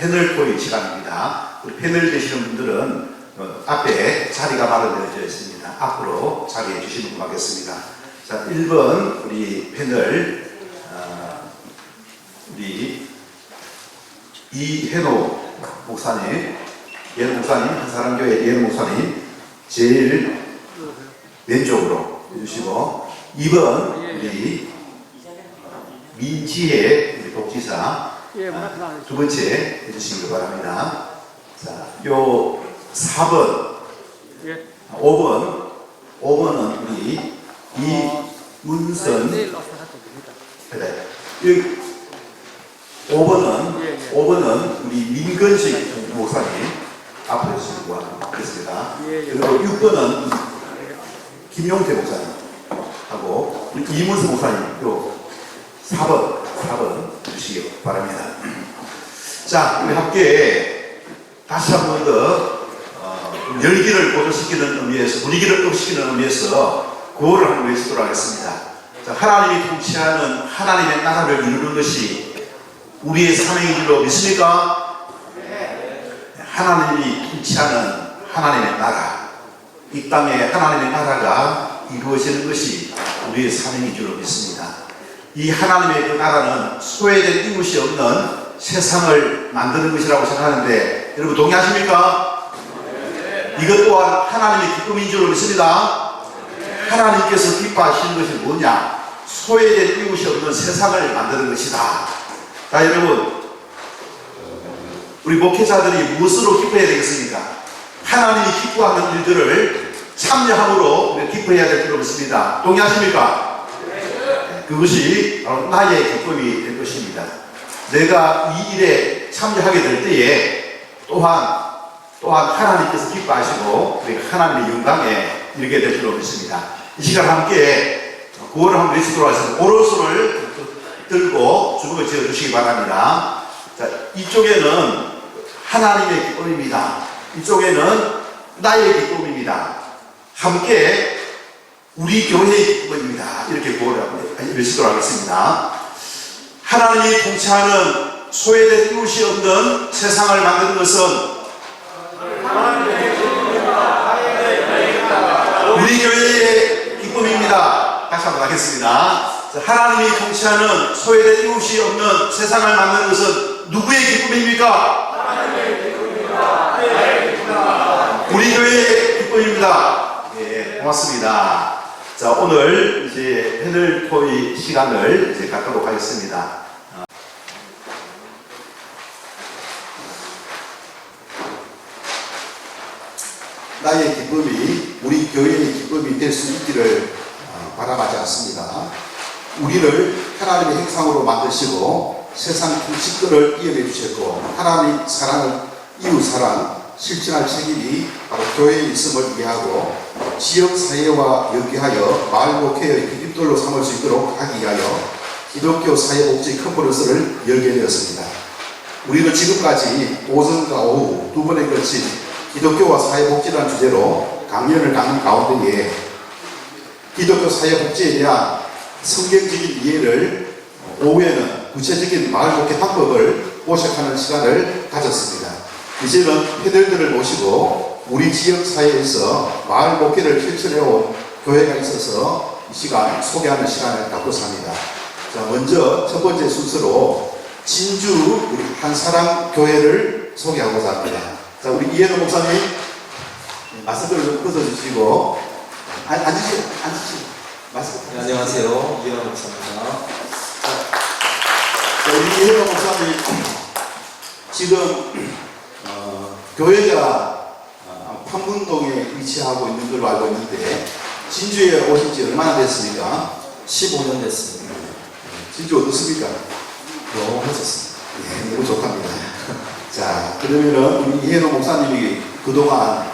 패널 토의 시간입니다. 우리 패널 되시는 분들은 앞에 자리가 마련되어져 있습니다. 앞으로 자리해 주시면 고맙겠습니다. 자, 1번 우리 패널 우리 이현호 목사님, 예능 목사님, 한사람교회 예능 목사님 제일 왼쪽으로 해주시고, 2번 우리 민지혜 우리 독지사 두 번째 해주시기 바랍니다. 자, 요 4번, 5번은 우리 이문선, 그래. 5번은 우리 민건식 목사님 앞으로 해주시기 바랍니다. 그리고 6번은 김용태 목사님 하고 이문선 목사님 요 4번 주시기 바랍니다. 자, 우리 함께 다시 한 번 더 열기를 고조시키는 의미에서, 분위기를 업시키는 의미에서 구호를 한번 외치도록 하겠습니다. 자, 하나님이 통치하는 하나님의 나라를 이루는 것이 우리의 사명인 줄로 믿습니까? 하나님이 통치하는 하나님의 나라, 이 땅에 하나님의 나라가 이루어지는 것이 우리의 사명인 줄로 믿습니다. 이 하나님의 그 나라는 소외된 이웃이 없는 세상을 만드는 것이라고 생각하는데, 여러분 동의하십니까? 이것 또한 하나님의 기쁨인 줄로 믿습니다. 하나님께서 기뻐하시는 것이 뭐냐? 소외된 이웃이 없는 세상을 만드는 것이다. 자, 여러분, 우리 목회자들이 무엇으로 기뻐해야 되겠습니까? 하나님이 기뻐하는 일들을 참여함으로 우리가 기뻐해야 될 줄로 믿습니다. 동의하십니까? 그것이 바로 나의 기쁨이 될 것입니다. 내가 이 일에 참여하게 될 때에 또한 하나님께서 기뻐하시고 우리가 하나님의 영광에 이르게 될 줄로 믿습니다. 이 시간 함께 구호를 한번 외치도록 하겠습니다. 오른손을 들고 주먹을 쥐어 주시기 바랍니다. 자, 이쪽에는 하나님의 기쁨입니다. 이쪽에는 나의 기쁨입니다. 함께 우리 교회의 기쁨입니다. 이렇게 구호를 외치도록 하겠습니다. 하나님이 통치하는 소외된 이웃이 없는 세상을 만드는 것은 우리 교회의 기쁨입니다. 다시 한번 하겠습니다. 하나님이 통치하는 소외된 이웃이 없는 세상을 만드는 것은 누구의 기쁨입니까? 하나님의 기쁨입니다. 우리 교회의 기쁨입니다. 예, 고맙습니다. 자, 오늘 이제 패널 토의 시간을 이제 갖도록 하겠습니다. 나의 기쁨이 우리 교회의 기쁨이 될 수 있기를 바라지 않습니다. 우리를 하나님의 형상으로 만드시고 세상 통치권을 이어내 주셨고, 하나님 사랑을, 이웃 사랑, 실천할 책임이 바로 교회에 있음을 이해하고 지역사회와 연계하여 마을 목회의 기립돌로 삼을 수 있도록 하기 위하여 기독교 사회복지 컨퍼런스를 열게 되었습니다. 우리는 지금까지 오전과 오후 두 번에 걸친 기독교와 사회복지라는 주제로 강연을 하는 가운데에 기독교 사회복지에 대한 성경적인 이해를, 오후에는 구체적인 마을목회 방법을 모색하는 시간을 가졌습니다. 이제는 패널들을 모시고 우리 지역사회에서 마을목회를 실천해온 교회가 있어서 이 시간 소개하는 시간을 갖고자 합니다. 자, 먼저 첫 번째 순서로 진주 우리 한사람 교회를 소개하고자 합니다. 자, 우리 이현호 목사님 마스크를 좀 벗어주시고 앉으시고 마스크. 네, 안녕하세요. 이현호 목사입니다. 자, 우리 이현호 목사님 지금 교회가 판문동에 위치하고 있는 걸로 알고 있는데 진주에 오신 지 얼마나 됐습니까? 15년 됐습니다. 진주 어떻습니까? 너무 멋졌습니다. 네, 너무 좋답니다. 자, 그러면은 우리 이현호 목사님이 그동안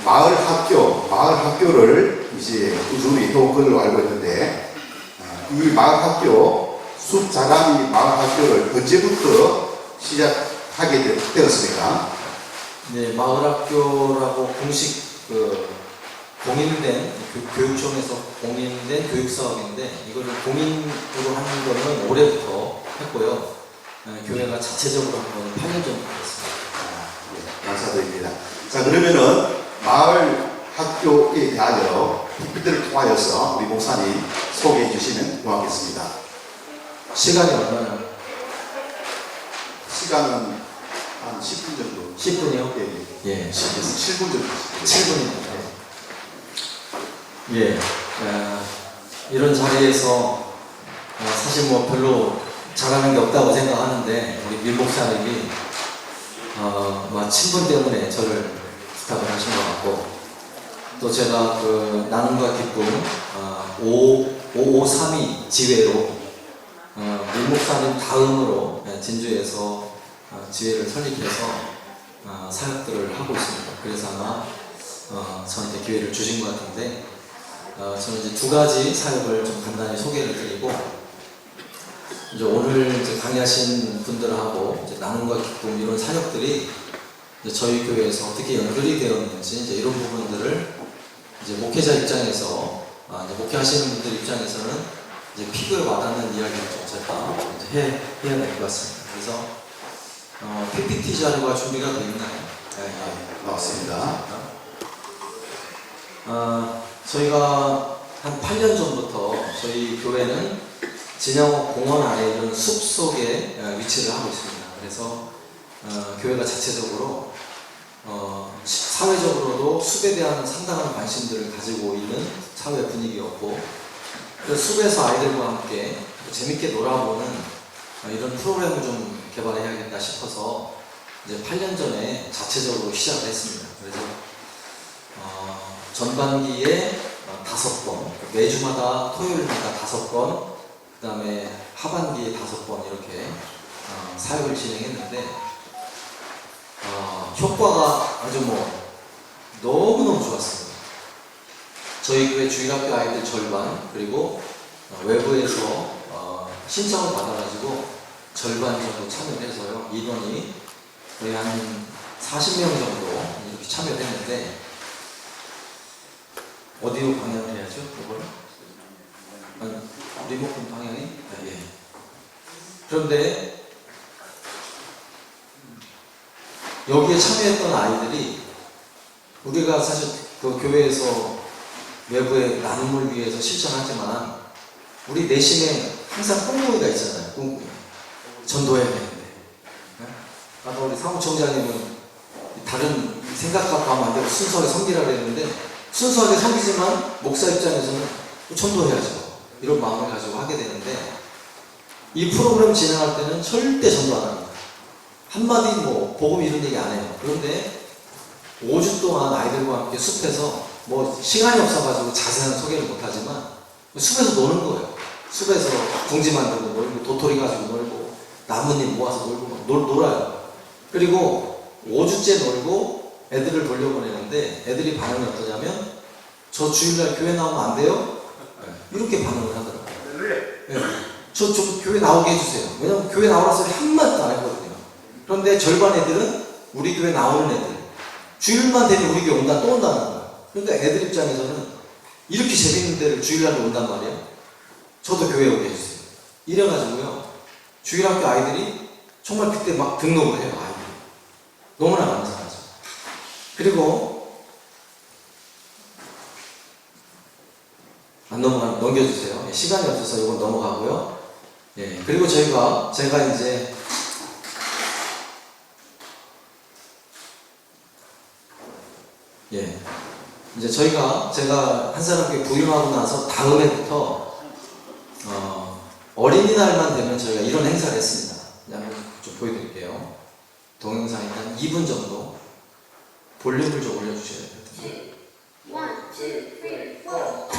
마을 학교를 이제 꾸준히 해온 걸로 알고 있는데, 이 마을 학교, 숲자람이 마을 학교를 언제부터 시작하게 되었습니까? 네, 마을학교라고 공식 공인된 교육청에서 공인된 교육 사업인데, 이거를 공인으로 하는 거는 올해부터 했고요. 교회가 자체적으로 한 거는 8년 정도 됐습니다. 네, 감사드립니다. 자, 그러면은 마을 학교에 대하여 PPT를 통하여서 우리 목사님 소개해 주시면 고맙겠습니다. 시간이 얼마나? 시간은 한 10분 정도. 10분이요? 예, 예, 7분 정도. 7분입니다. 예, 이런 자리에서 사실 뭐 별로 잘하는 게 없다고 생각하는데 우리 민 목사님이 친분 때문에 저를 부탁을 하신 것 같고 또 제가 그 나눔과 기쁨 5532 지회로 민 목사님 다음으로 진주에서 지회를 설립해서 사역들을 하고 있습니다. 그래서 아마 저한테 기회를 주신 것 같은데 저는 이제 두 가지 사역을 좀 간단히 소개를 드리고 이제 오늘 이제 강의하신 분들하고 이제 나눔과 기쁨 이런 사역들이 이제 저희 교회에서 어떻게 연결이 되었는지 이제 이런 부분들을 이제 목회자 입장에서 이제 목회하시는 분들 입장에서는 이제 픽을 와닿는 이야기를 좀 제가 이제 해야 될 것 같습니다. 그래서 PPT 자료가 준비가 되어 있나요? 네, 나왔습니다. 저희가 한 8년 전부터 저희 교회는 진양호 공원 안에 이런 숲 속에 위치를 하고 있습니다. 그래서 교회가 자체적으로 사회적으로도 숲에 대한 상당한 관심들을 가지고 있는 사회 분위기였고 그 숲에서 아이들과 함께 재밌게 놀아보는 이런 프로그램을 좀 개발해야겠다 싶어서 이제 8년 전에 자체적으로 시작을 했습니다. 그래서 전반기에 5번, 매주마다 토요일마다 5번, 그 다음에 하반기에 5번 이렇게 사역을 진행했는데 효과가 아주 너무너무 좋았습니다. 저희 교회 주일학교 아이들 절반 그리고 외부에서 신청을 받아가지고 절반 정도 참여를 해서요. 인원이 거의 한 40명 정도 이렇게 참여를 했는데 어디로 방향을 해야죠? 이거를? 리모컨 방향이? 예. 그런데 여기에 참여했던 아이들이 우리가 사실 그 교회에서 외부의 나눔을 위해서 실천하지만 우리 내심에 항상 꿈꾸기가 있잖아요. 꿈꾸기. 전도해야 되는데. 아까 우리 사무총장님은 다른 생각하고 하면 안 되고 순수하게 섬기라 그랬는데 순수하게 섬기지만 목사 입장에서는 전도해야죠. 이런 마음을 가지고 하게 되는데 이 프로그램 진행할 때는 절대 전도 안 합니다. 한마디 복음 이런 얘기 안 해요. 그런데 5주 동안 아이들과 함께 숲에서 시간이 없어가지고 자세한 소개를 못하지만 숲에서 노는 거예요. 숲에서 둥지 만들고 놀고 도토리 가지고 놀고 나뭇잎 모아서 놀고 놀아요. 그리고 5주째 놀고 애들을 돌려보내는데 애들이 반응이 어떠냐면 저 주일날 교회 나오면 안 돼요? 이렇게 반응을 하더라고요. 네. 저 교회 나오게 해주세요. 왜냐면 교회 나오라 소리 한마디도 안 했거든요. 그런데 절반 애들은 우리 교회 나오는 애들 주일만 되면 우리 교회 온다 또 온다는 거예요. 그러니까 애들 입장에서는 이렇게 재밌는 데를 주일날에 온단 말이에요. 저도 교회 오게 해주세요. 이래가지고요 주일학교 아이들이 정말 그때 막 등록을 해요. 아이들이 너무나 감사하죠. 그리고 넘겨주세요. 시간이 없어서 이건 넘어가고요. 예, 그리고 제가 이제 이제 제가 한사람께 부임하고 나서 다음 해부터 어린이날만 되면 저희가 이런 행사를 했습니다. 그냥 좀 보여드릴게요. 동영상이 한 2분 정도 볼륨을 좀 올려주셔야 될 텐데. 1, 2, 3, 4.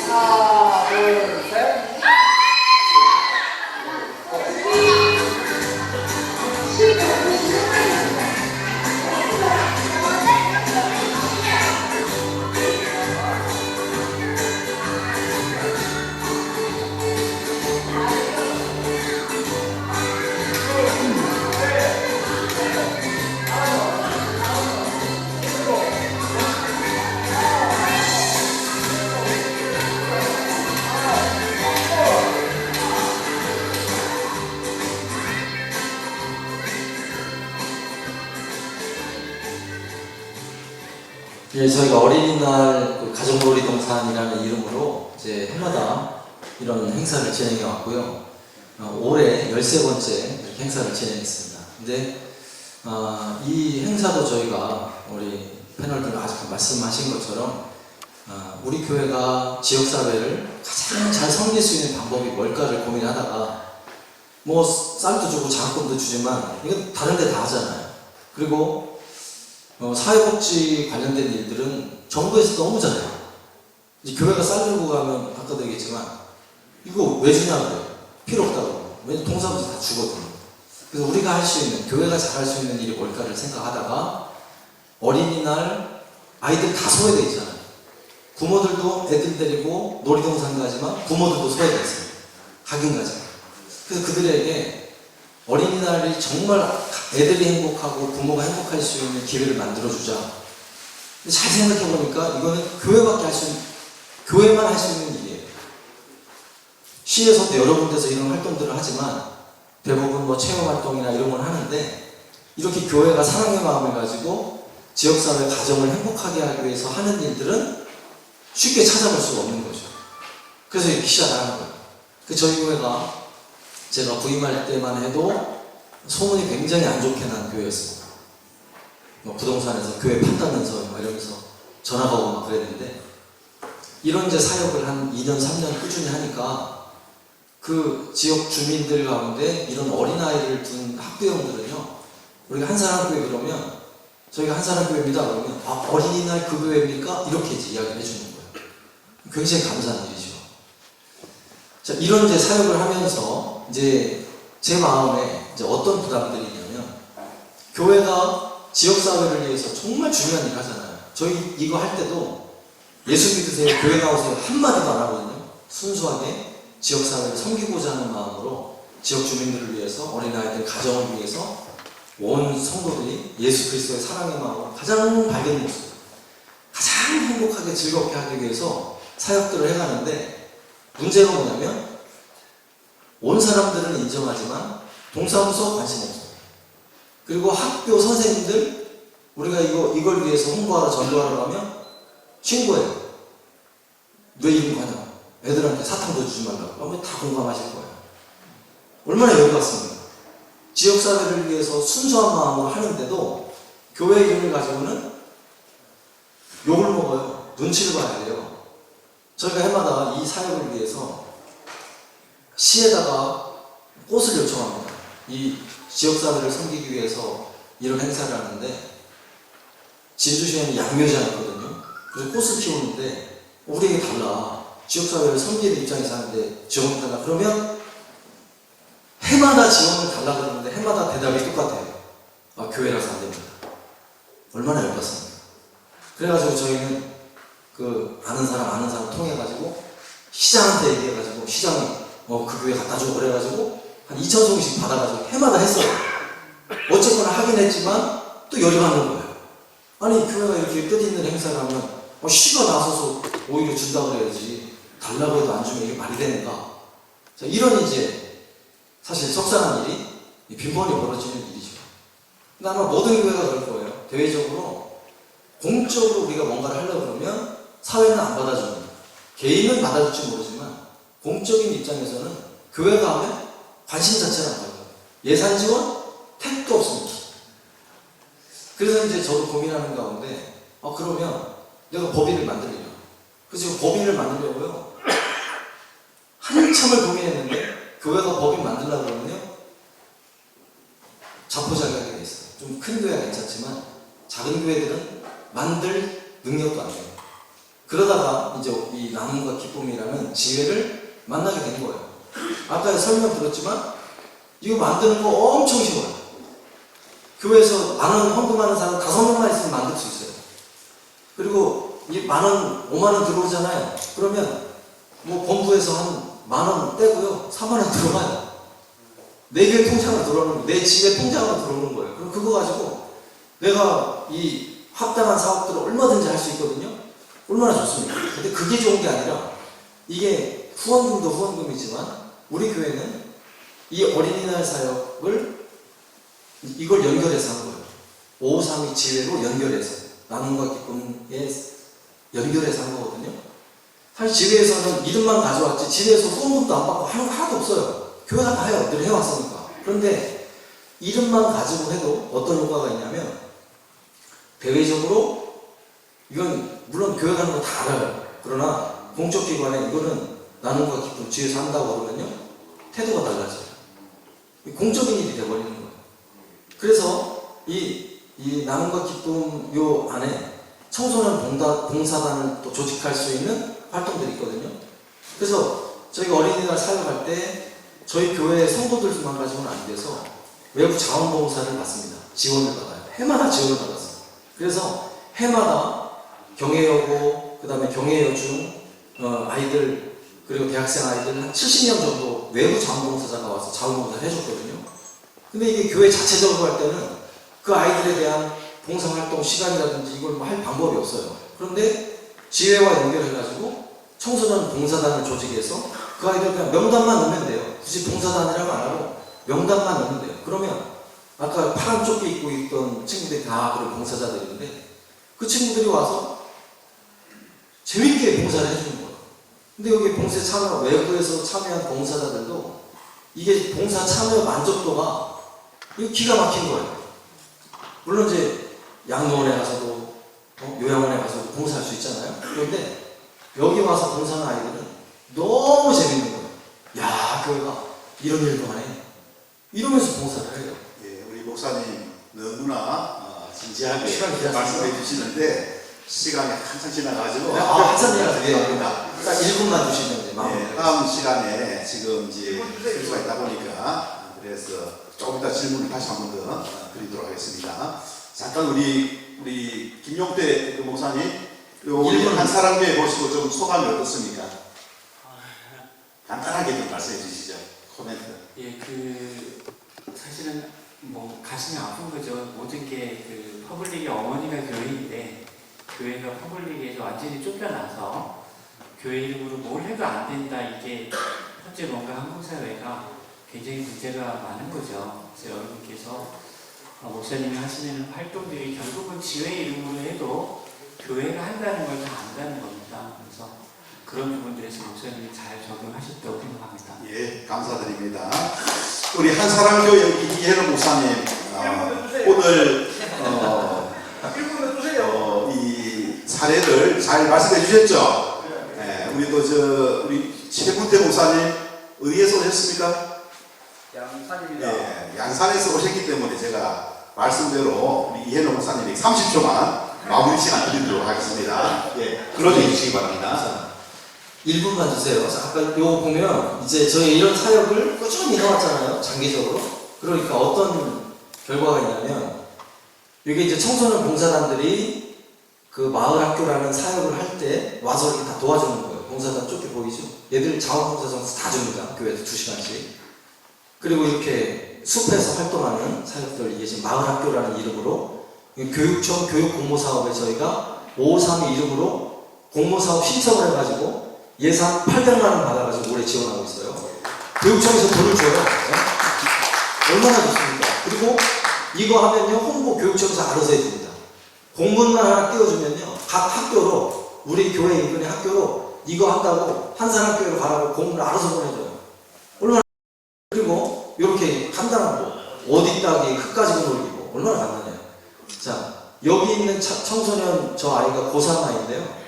하나, 둘, 셋. 예, 저희가 어린이날 그 가족놀이동산이라는 이름으로 이제 해마다 이런 행사를 진행해 왔고요. 올해 13번째 이렇게 행사를 진행했습니다. 근데 이 행사도 저희가 우리 패널들 아직 말씀하신 것처럼 우리 교회가 지역사회를 가장 잘 섬길 수 있는 방법이 뭘까를 고민하다가 뭐 쌀도 주고 장학금도 주지만 이건 다른 데 다 하잖아요. 그리고 사회복지 관련된 일들은 정부에서 너무 잘해요. 이제 교회가 쌀 들고 가면 아까도 얘기했지만 이거 왜 주냐 그래요. 필요 없다고. 왜냐면 동사무소 다 주거든요. 그래서 우리가 할 수 있는, 교회가 잘 할 수 있는 일이 뭘까를 생각하다가 어린이날 아이들 다 소외돼 있잖아요. 부모들도 애들 데리고 놀이동산 가지만 부모들도 소외돼 있어요. 가긴 가지만. 그래서 그들에게 어린이날이 정말 애들이 행복하고 부모가 행복할 수 있는 기회를 만들어주자. 근데 잘 생각해보니까 이거는 교회밖에 할 수 있는, 교회만 할 수 있는 일이에요. 시에서도 여러 군데서 이런 활동들을 하지만 대부분 뭐 체험활동이나 이런 걸 하는데 이렇게 교회가 사랑의 마음을 가지고 지역사회 가정을 행복하게 하기 위해서 하는 일들은 쉽게 찾아볼 수가 없는 거죠. 그래서 이렇게 시작을 하는 거예요. 저희 교회가 제가 부임할 때만 해도 소문이 굉장히 안 좋게 난 교회였습니다. 부동산에서 교회 판다면서 이러면서 전화가 오고 막 그랬는데 이런 이제 사역을 한 2년, 3년 꾸준히 하니까 그 지역 주민들 가운데 이런 어린아이를 둔 학교형들은요, 우리가 한사람교회 그러면 저희가 한사람교회입니다 그러면 어린이날 그 교회입니까? 이렇게 이제 이야기를 해주는 거예요. 굉장히 감사한 일이죠. 자, 이런 이제 사역을 하면서 이제 제 마음에 이제 어떤 부담들이 있냐면 교회가 지역사회를 위해서 정말 중요한 일을 하잖아요. 저희 이거 할 때도 예수 믿으세요, 교회 나오세요 한마디도 안 하거든요. 순수하게 지역사회를 섬기고자 하는 마음으로 지역 주민들을 위해서, 어린아이들 가정을 위해서 온 성도들이 예수 그리스도의 사랑의 마음으로 가장 밝은 모습, 가장 행복하게 즐겁게 하기 위해서 사역들을 해가는데 문제가 뭐냐면 온 사람들은 인정하지만 동사무소 관심 없어요. 그리고 학교 선생님들 우리가 이걸 위해서 홍보하러 전도하러 가면 신고해요. 왜 이런 거 하냐? 애들한테 사탕도 주지 말라고. 아마 다 공감하실 거예요. 얼마나 열받습니까? 지역사회를 위해서 순수한 마음으로 하는데도 교회 이름을 가지고는 욕을 먹어요. 눈치를 봐야 돼요. 저희가 해마다 이 사역을 위해서 시에다가 꽃을 요청합니다. 이 지역사회를 섬기기 위해서 이런 행사를 하는데 진주시에는 양묘장이 있거든요. 그래서 꽃을 키우는데 우리에게 달라. 지역사회를 섬기는 입장에서 하는데 지원을 달라. 그러면 해마다 지원을 달라 그러는데 해마다 대답이 똑같아요. 교회라서 안 됩니다. 얼마나 열받습니까? 그래가지고 저희는 그 아는 사람 통해가지고 시장한테 얘기해가지고 시장이 그 교회 갖다 줘 그래가지고 한 2,000송이씩 받아가지고 해마다 했어요. 어쨌거나 하긴 했지만 또 열이 받는 거예요. 아니 교회가 이렇게 뜻있는 행사를 하면 시가 나서서 오히려 준다 그래야지 달라고 해도 안 주면 이게 말이 되는가. 자, 이런 이제 사실 속상한 일이 빈번히 벌어지는 일이죠. 근데 아마 모든 교회가 그럴 거예요. 대외적으로 공적으로 우리가 뭔가를 하려고 그러면 사회는 안 받아줍니다. 개인은 받아줄지 모르지만 공적인 입장에서는 교회가 하면 관심 자체를 안 받아요. 예산 지원? 택도 없습니다. 그래서 이제 저도 고민하는 가운데 그러면 내가 법인을 만들리라. 그래서 법인을 만들려고요. 한참을 고민했는데 교회가 법인 만들려고 그러면요. 자포자기하게 돼 있어요. 좀 큰 교회가 괜찮지만 작은 교회들은 만들 능력도 안 돼요. 그러다가 이제 이 나눔과 기쁨이라는 지혜를 만나게 된 거예요. 아까 설명 들었지만 이거 만드는 거 엄청 쉬워요. 교회에서 만원 헌금하는 사람 5명만 있으면 만들 수 있어요. 그리고 이 만원, 5만원 들어오잖아요. 그러면 뭐 본부에서 한 만원 떼고요. 4만원 들어가요. 내 교회 통장으로 들어오는 거예요. 내 집에 통장으로 들어오는 거예요. 그럼 그거 가지고 내가 이 합당한 사업들을 얼마든지 할 수 있거든요. 얼마나 좋습니까? 근데 그게 좋은 게 아니라 이게 후원금도 후원금이지만 우리 교회는 이 어린이날 사역을 이걸 연결해서 한 거예요. 532 지회로 연결해서 나눔과 기쁨에 연결해서 한 거거든요. 사실 지회에서는 이름만 가져왔지 지회에서 후원금도 안 받고 하는 거 하나도 없어요. 교회가 다 해요. 늘 해왔으니까. 그런데 이름만 가지고 해도 어떤 효과가 있냐면 대외적으로 이건 물론 교회 가는 거 다 알아요. 그러나 공적기관에 이거는 나눔과 기쁨 지회에서 한다고 그러면요. 태도가 달라져요. 공적인 일이 돼버리는 거예요. 그래서 이 나눔과 기쁨 요 안에 청소년 봉사단을 또 조직할 수 있는 활동들이 있거든요. 그래서 저희가 어린이날 사역할 때 저희 교회 성도들만 가지고는 안 돼서 외부 자원봉사를 받습니다. 지원을 받아요. 해마다 지원을 받았어요. 그래서 해마다 경혜여고, 그 다음에 경혜여중 아이들 그리고 대학생 아이들 한 70명 정도 외부 자원봉사자가 와서 자원봉사를 해줬거든요. 근데 이게 교회 자체적으로 할 때는 그 아이들에 대한 봉사활동 시간이라든지 이걸 뭐 할 방법이 없어요. 그런데 지회와 연결해가지고 청소년 봉사단을 조직해서 그 아이들 그냥 명단만 넣으면 돼요. 굳이 봉사단이라고 안 하고 명단만 넣으면 돼요. 그러면 아까 파란 조끼 입고 있던 친구들이 다 그런 봉사자들인데 그 친구들이 와서 재밌게 봉사를 해주는 거예요. 근데 여기 봉사에 참여, 외부에서 참여한 봉사자들도 이게 봉사 참여 만족도가 이거 기가 막힌 거예요. 물론 이제 양로원에 가서도 요양원에 가서도 봉사할 수 있잖아요. 그런데 여기 와서 봉사하는 아이들은 너무 재밌는 거예요. 야, 교회가 이런 일도 하네. 이러면서 봉사를 해요. 예, 우리 목사님 너무나 진지하게 시간이 지났습니다. 말씀해 주시는데 시간이 한참 지나가지고 한참 지났어요. 죄송합니다. 딱 1분만 주시면 이제 마무리. 예, 다음 시간에 지금 이제 실수가 있다 보니까 그래서 조금 이따 질문을 다시 한 번 더 드리도록 하겠습니다. 잠깐 우리 김용태 그 목사님 우리 한 사람께 보시고 좀 소감이 어떻습니까? 간단하게 좀 말씀해 주시죠. 코멘트. 예, 사실은 뭐 가슴이 아픈 거죠. 모든 게 퍼블릭의 어머니가 교회인데 교회가 퍼블릭에서 완전히 쫓겨나서 교회 이름으로 뭘 해도 안 된다. 이게 현재 뭔가 한국 사회가 굉장히 문제가 많은 거죠. 그래서 여러분께서 목사님이 하시는 활동들이 결국은 지회 이름으로 해도 교회가 한다는 걸 다 안다는 겁니다. 그래서 그런 부분들에서 목사님이 잘 적용하셨다고 생각합니다. 예, 감사드립니다. 우리 한 사람 교회 이혜로 목사님 오늘 이 사례를 잘 말씀해 주셨죠. 네, 우리도 우리 최문태 목사님 어디에서 오셨습니까? 양산입니다. 예, 양산에서 오셨기 때문에 제가 말씀대로 우리 이혜로 목사님이 30초만 마무리 시간 드리도록 하겠습니다. 예, 들어주시기 주시기 바랍니다. 1분만 주세요. 아까 요거 보면 이제 저희 이런 사역을 꾸준히 해왔잖아요. 장기적으로. 그러니까 어떤 결과가 있냐면 이게 이제 청소년 봉사단들이 그 마을 학교라는 사역을 할 때 와서 이렇게 다 도와주는 거예요. 봉사단 쫓겨 보이죠? 얘들 자원봉사장에서 다 줍니다. 교회에서 2시간씩. 그리고 이렇게 숲에서 활동하는 사역들, 이게 지금 마을 학교라는 이름으로 교육청 교육공모사업에 저희가 532 이름으로 공모사업 신청을 해가지고 예산 800만 원 받아가지고 올해 지원하고 있어요. 교육청에서 돈을 줘요. 네? 얼마나 좋습니까? 그리고 이거 하면요, 홍보 교육청에서 알아서 해줍니다. 공문만 하나 띄워주면요, 각 학교로, 우리 교회 인근의 학교로 이거 한다고 한산학교로 가라고 공문을 알아서 보내줘요. 얼마나. 그리고 이렇게 간단한 거, 어디 따기, 흙 가지고 놀리고, 얼마나 간단해요. 자, 여기 있는 청소년 저 아이가 고3 아이인데요.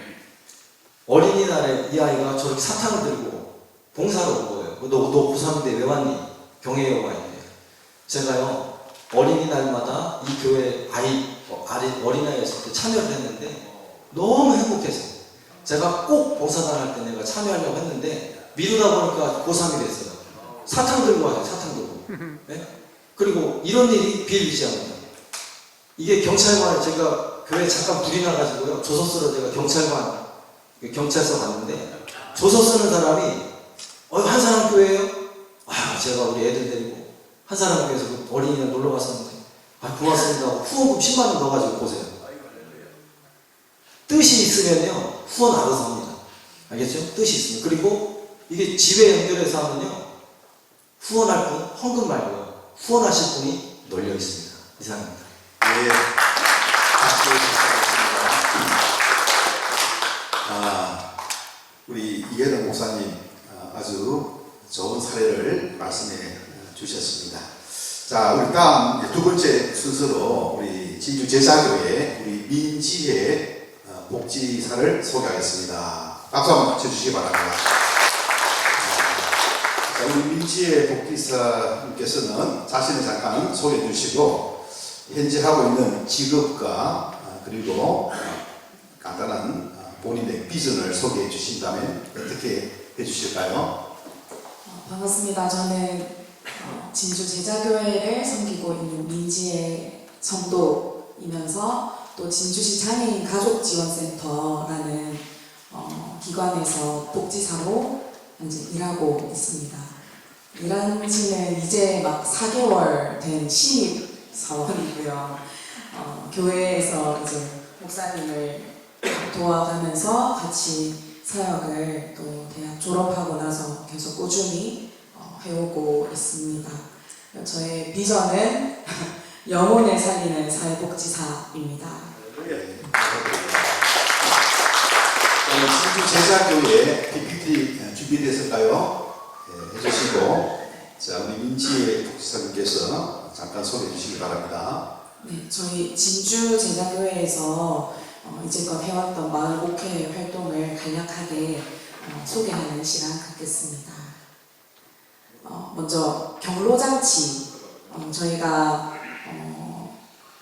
어린이날에 이 아이가 저렇게 사탕을 들고 봉사를 온 거예요. 너 고3인데 왜 왔니? 경애에 와 있네. 제가요, 어린이날마다 이 교회 어린아이 있을 때 참여를 했는데 너무 행복해서 제가 꼭 봉사단 할 때 내가 참여하려고 했는데 미루다 보니까 고3이 됐어요. 사탕 들고 와요, 사탕 들고. 네? 그리고 이런 일이 비일비재합니다. 이게 경찰관을 제가 교회 잠깐 불이 나가지고요. 조서 쓰러 제가 경찰서 갔는데 조서 쓰는 사람이 한 사람 교회예요? 제가 우리 애들 데리고 한 사람 교회에서 어린이날 놀러 갔었는데 고맙습니다 하고 후원금 10만 원 넣어가지고 보세요. 뜻이 있으면요 후원 알아서 합니다. 알겠죠? 뜻이 있으면. 그리고 이게 집에 연결해서 하면요 후원할 분 헌금 말고요 후원하실 분이 널려 있습니다. 이상입니다. 예, 박수 부탁드립니다. 우리 이계동 목사님 아주 좋은 사례를 말씀해 주셨습니다. 자, 우리 다음 두 번째 순서로 우리 진주 제자교회 우리 민지혜 복지사를 소개하겠습니다. 박수 한번 쳐주시기 바랍니다. 자, 우리 민지혜 복지사님께서는 자신을 잠깐 소개해 주시고 현재 하고 있는 직업과 그리고 간단한 본인의 비전을 소개해 주신다면 어떻게 해주실까요? 반갑습니다. 저는 진주 제자교회를 섬기고 있는 민지의 성도이면서 또 진주시 장애인 가족지원센터라는 기관에서 복지사로 현재 일하고 있습니다. 일한 지는 이제 막 4개월 된 신입사원이고요. 교회에서 이제 목사님을 도와가면서 같이 사역을 또 대학 졸업하고 나서 계속 꾸준히 해오고 있습니다. 저의 비전은 영혼을 살리는 사회복지사입니다. 진주 제자교회 PPT 준비됐을까요? 네, 해주시고 자 우리 민지혜 복지사님께서 잠깐 소개해 주시기 바랍니다. 네, 저희 진주 제자교회에서 이제껏 해왔던 마을복회 활동을 간략하게 소개하는 시간 갖겠습니다. 먼저 경로잔치, 저희가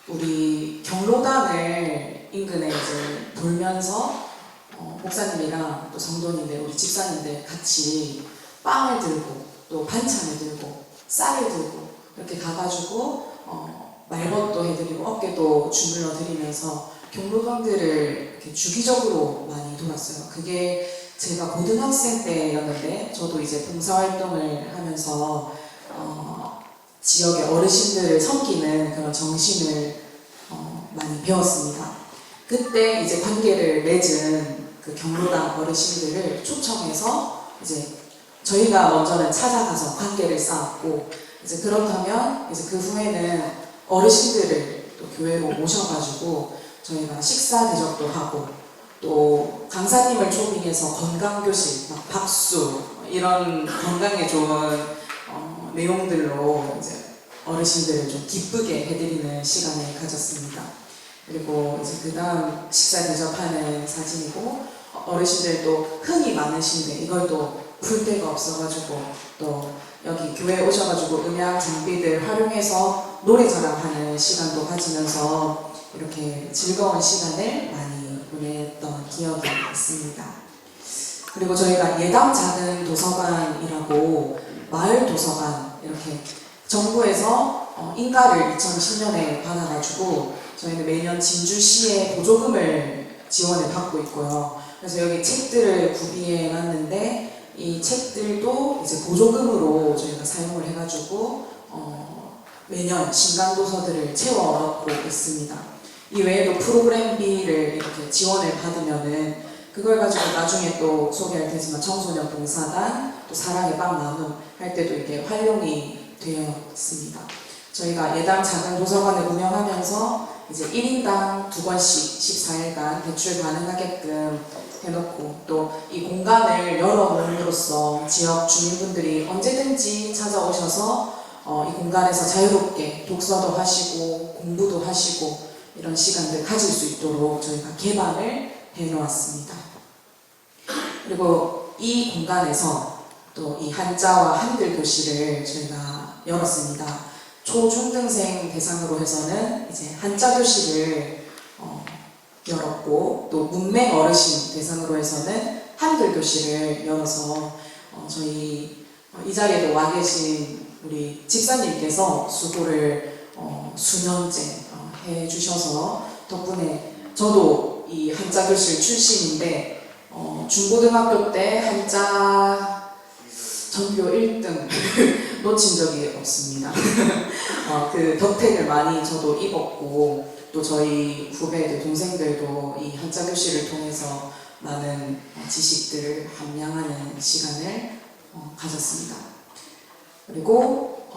우리 경로당을 인근에 이제 돌면서 목사님이랑 또 성도님들, 우리 집사님들 같이 빵을 들고 또 반찬을 들고 쌀을 들고 이렇게 가가지고 말벗도 해드리고 어깨도 주물러 드리면서 경로당들을 이렇게 주기적으로 많이 돌았어요. 그게 제가 고등학생 때였는데 저도 이제 봉사활동을 하면서 지역의 어르신들을 섬기는 그런 정신을 많이 배웠습니다. 그때 이제 관계를 맺은 그 경로당 어르신들을 초청해서 이제 저희가 먼저는 찾아가서 관계를 쌓았고 이제 그렇다면 이제 그 후에는 어르신들을 또 교회로 모셔가지고 저희가 식사 대접도 하고 또 강사님을 초빙해서 건강교실, 막 박수 이런 건강에 좋은 내용들로 이제 어르신들을 좀 기쁘게 해드리는 시간을 가졌습니다. 그리고 이제 그 다음 식사 대접하는 사진이고 어르신들도 흥이 많으신데 이걸 또 풀 데가 없어가지고 또 여기 교회에 오셔가지고 음향 장비들 활용해서 노래 자랑하는 시간도 가지면서 이렇게 즐거운 시간을 많이 보냈던 기억이 있습니다. 그리고 저희가 예담 작은 도서관이라고 마을 도서관 이렇게 정부에서 인가를 2010년에 받아가지고 저희는 매년 진주시의 보조금을 지원을 받고 있고요. 그래서 여기 책들을 구비해 놨는데 이 책들도 이제 보조금으로 저희가 사용을 해가지고 매년 신간도서들을 채워 넣고 있습니다. 이 외에도 프로그램비를 이렇게 지원을 받으면은 그걸 가지고 나중에 또 소개할 테지만 청소년 봉사단 또 사랑의 빵 나눔 할 때도 이게 활용이 되어 있습니다. 저희가 예담 작은 도서관을 운영하면서 이제 1인당 2권씩 14일간 대출 가능하게끔 해놓고 또 이 공간을 열어놓음으로써 지역 주민분들이 언제든지 찾아오셔서 이 공간에서 자유롭게 독서도 하시고 공부도 하시고 이런 시간들 가질 수 있도록 저희가 개방을 해놓았습니다. 그리고 이 공간에서 또 이 한자와 한글 교실을 저희가 열었습니다. 초중등생 대상으로 해서는 이제 한자 교실을 열었고, 또 문맹 어르신 대상으로 해서는 한글 교실을 열어서 저희 이 자리에도 와 계신 우리 집사님께서 수고를 수년째 해주셔서 덕분에 저도 이 한자 교실 출신인데 중고등학교 때 한자 전교 1등 놓친 적이 없습니다. 그 덕택을 많이 저도 입었고, 또 저희 후배들, 동생들도 이 한자 교실을 통해서 많은 지식들을 함양하는 시간을 가졌습니다. 그리고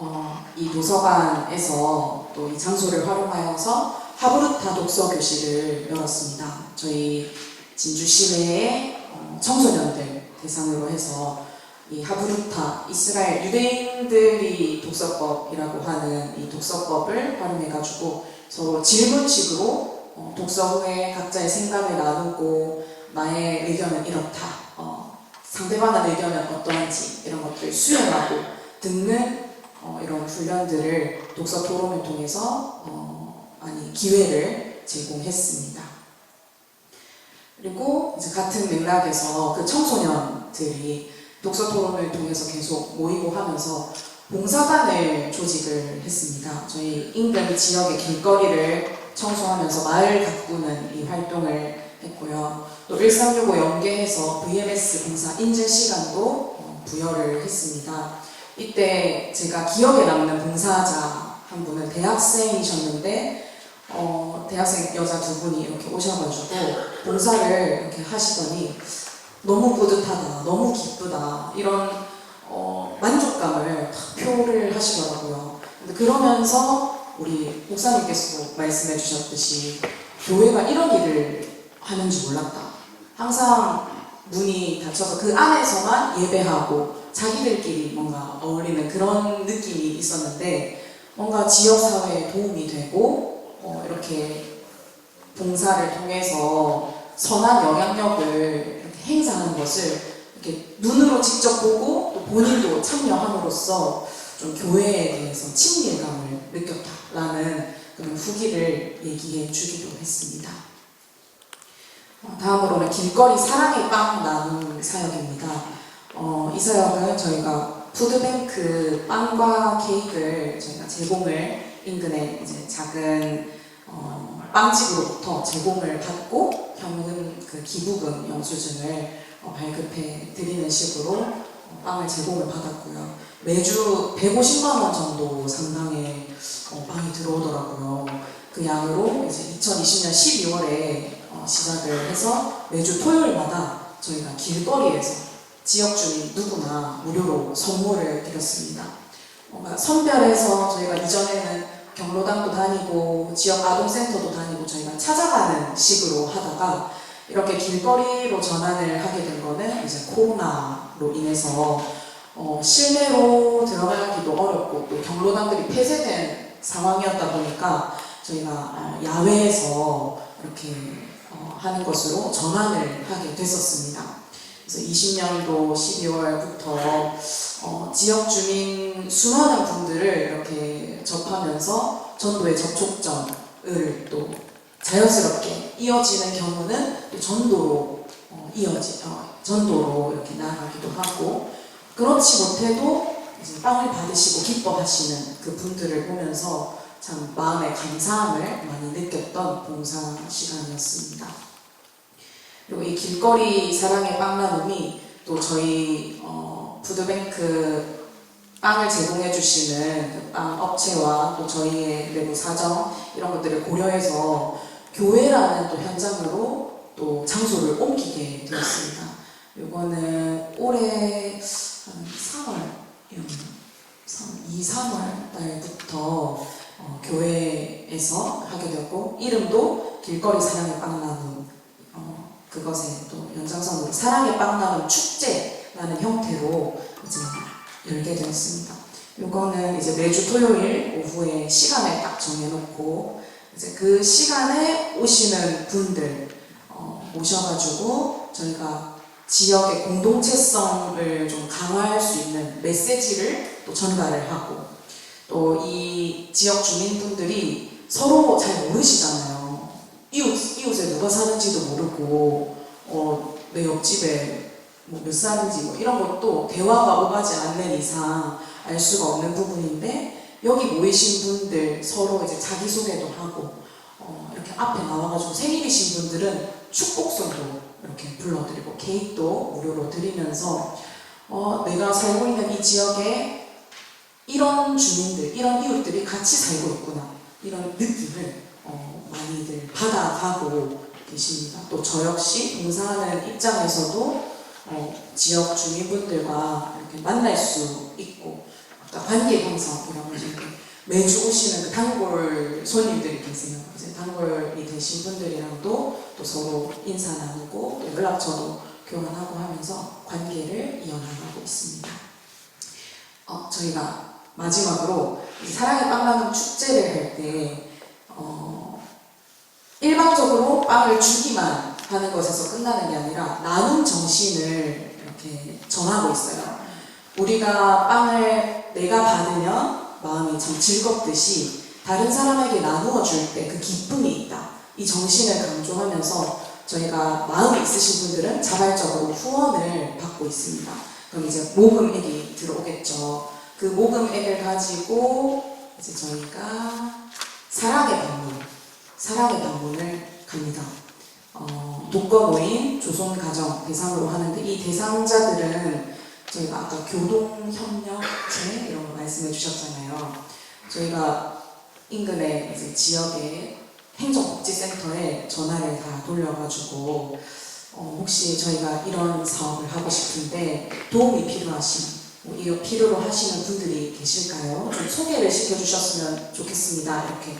이 도서관에서 또 이 장소를 활용하여서 하브루타 독서 교실을 열었습니다. 저희 진주 시내의 청소년들 대상으로 해서 이 하브루타, 이스라엘 유대인들이 독서법이라고 하는 이 독서법을 활용해가지고 서로 질문식으로 독서 후에 각자의 생각을 나누고, 나의 의견은 이렇다, 상대방의 의견은 어떠한지 이런 것들을 수용하고 듣는 이런 훈련들을 독서 토론을 통해서 많이 기회를 제공했습니다. 그리고 이제 같은 맥락에서 그 청소년들이 독서 토론을 통해서 계속 모이고 하면서 봉사단을 조직을 했습니다. 저희 인근 지역의 길거리를 청소하면서 마을 가꾸는 이 활동을 했고요. 또 1365 연계해서 VMS 봉사 인증 시간도 부여를 했습니다. 이때 제가 기억에 남는 봉사자 한 분은 대학생이셨는데 대학생 여자 두 분이 이렇게 오셔가지고 봉사를 이렇게 하시더니 너무 뿌듯하다, 너무 기쁘다, 이런 만족감을 표를 하시더라고요. 근데 그러면서 우리 목사님께서도 말씀해 주셨듯이 교회가 이런 일을 하는 줄 몰랐다. 항상 문이 닫혀서 그 안에서만 예배하고 자기들끼리 뭔가 어울리는 그런 느낌이 있었는데, 뭔가 지역사회에 도움이 되고 이렇게 봉사를 통해서 선한 영향력을 이렇게 행사하는 것을 이렇게 눈으로 직접 보고 또 본인도 참여함으로써 좀 교회에 대해서 친밀감을 느꼈다라는 그런 후기를 얘기해 주기도 했습니다. 다음으로는 길거리 사랑의 빵 나눔 사역입니다. 이 사역은 저희가 푸드뱅크 빵과 케이크를 저희가 제공을, 인근의 이제 작은 빵집으로부터 제공을 받고 현금 그 기부금 영수증을 발급해 드리는 식으로 빵을 제공을 받았고요. 매주 150만 원 정도 상당의 빵이 들어오더라고요. 그 양으로 이제 2020년 12월에 시작을 해서 매주 토요일마다 저희가 길거리에서 지역 주민 누구나 무료로 선물을 드렸습니다. 뭔가 선별해서 저희가 이전에는 경로당도 다니고 지역 아동센터도 다니고 저희가 찾아가는 식으로 하다가 이렇게 길거리로 전환을 하게 된 거는 이제 코로나로 인해서 실내로 들어가기도 어렵고 또 경로당들이 폐쇄된 상황이었다 보니까 저희가 야외에서 이렇게 하는 것으로 전환을 하게 됐었습니다. 그래서 20년도 12월부터 지역 주민 수많은 분들을 이렇게 접하면서 전도의 접촉점을 또 자연스럽게 이어지는 경우는 또 전도로 전도로 이렇게 나아가기도 하고, 그렇지 못해도 이제 빵을 받으시고 기뻐하시는 그 분들을 보면서 참 마음의 감사함을 많이 느꼈던 봉사 시간이었습니다. 그리고 이 길거리 사랑의 빵 나눔이 또 저희 푸드뱅크 빵을 제공해 주시는 그 빵 업체와 또 저희의 내부 사정 이런 것들을 고려해서 교회라는 또 현장으로 또 장소를 옮기게 되었습니다. 이거는 올해 한 3월 달부터 교회에서 하게 되었고, 이름도 길거리 사랑의 빵 나눔, 그것에 또 연장선으로 사랑의 빵 나눔 축제라는 형태로 이제 열게 되었습니다. 이거는 이제 매주 토요일 오후에 시간을 딱 정해놓고 이제 그 시간에 오시는 분들 모셔가지고 저희가 지역의 공동체성을 좀 강화할 수 있는 메시지를 또 전달을 하고 또 이 지역 주민분들이 서로 잘 모르시잖아요. 이웃에 누가 사는지도 모르고 내 옆집에 뭐 몇 살인지 뭐 이런 것도 대화가 오가지 않는 이상 알 수가 없는 부분인데 여기 모이신 분들 서로 이제 자기소개도 하고 이렇게 앞에 나와가지고 생일이신 분들은 축복송도 이렇게 불러드리고 케이크도 무료로 드리면서 내가 살고 있는 이 지역에 이런 주민들, 이런 이웃들이 같이 살고 있구나 이런 느낌을 많이들 받아가고 계십니다. 또 저 역시 봉사하는 입장에서도 지역 주민분들과 이렇게 만날 수 있고 아까 관계 형성이라고 이렇게 매주 오시는 그 단골 손님들이 계세요. 이제 단골이 되신 분들이랑도 또 서로 인사 나누고 또 연락처도 교환하고 하면서 관계를 이어나가고 있습니다. 저희가 마지막으로 사랑의 빵나눔 축제를 할 때 일방적으로 빵을 주기만 하는 것에서 끝나는 게 아니라 나눔 정신을 이렇게 전하고 있어요. 우리가 빵을 내가 받으면 마음이 참 즐겁듯이 다른 사람에게 나누어 줄 때 그 기쁨이 있다. 이 정신을 강조하면서 저희가 마음이 있으신 분들은 자발적으로 후원을 받고 있습니다. 그럼 이제 모금액이 들어오겠죠. 그 모금액을 가지고 이제 저희가 사랑의 방문을 갑니다. 독거노인 조손가정 대상으로 하는데 이 대상자들은 저희가 아까 교동협력체 이런 거 말씀해 주셨잖아요. 저희가 인근의 이제 지역의 행정복지센터에 전화를 다 돌려가지고 혹시 저희가 이런 사업을 하고 싶은데 도움이 필요하신 이거 필요로 하시는 분들이 계실까요? 좀 소개를 시켜주셨으면 좋겠습니다. 이렇게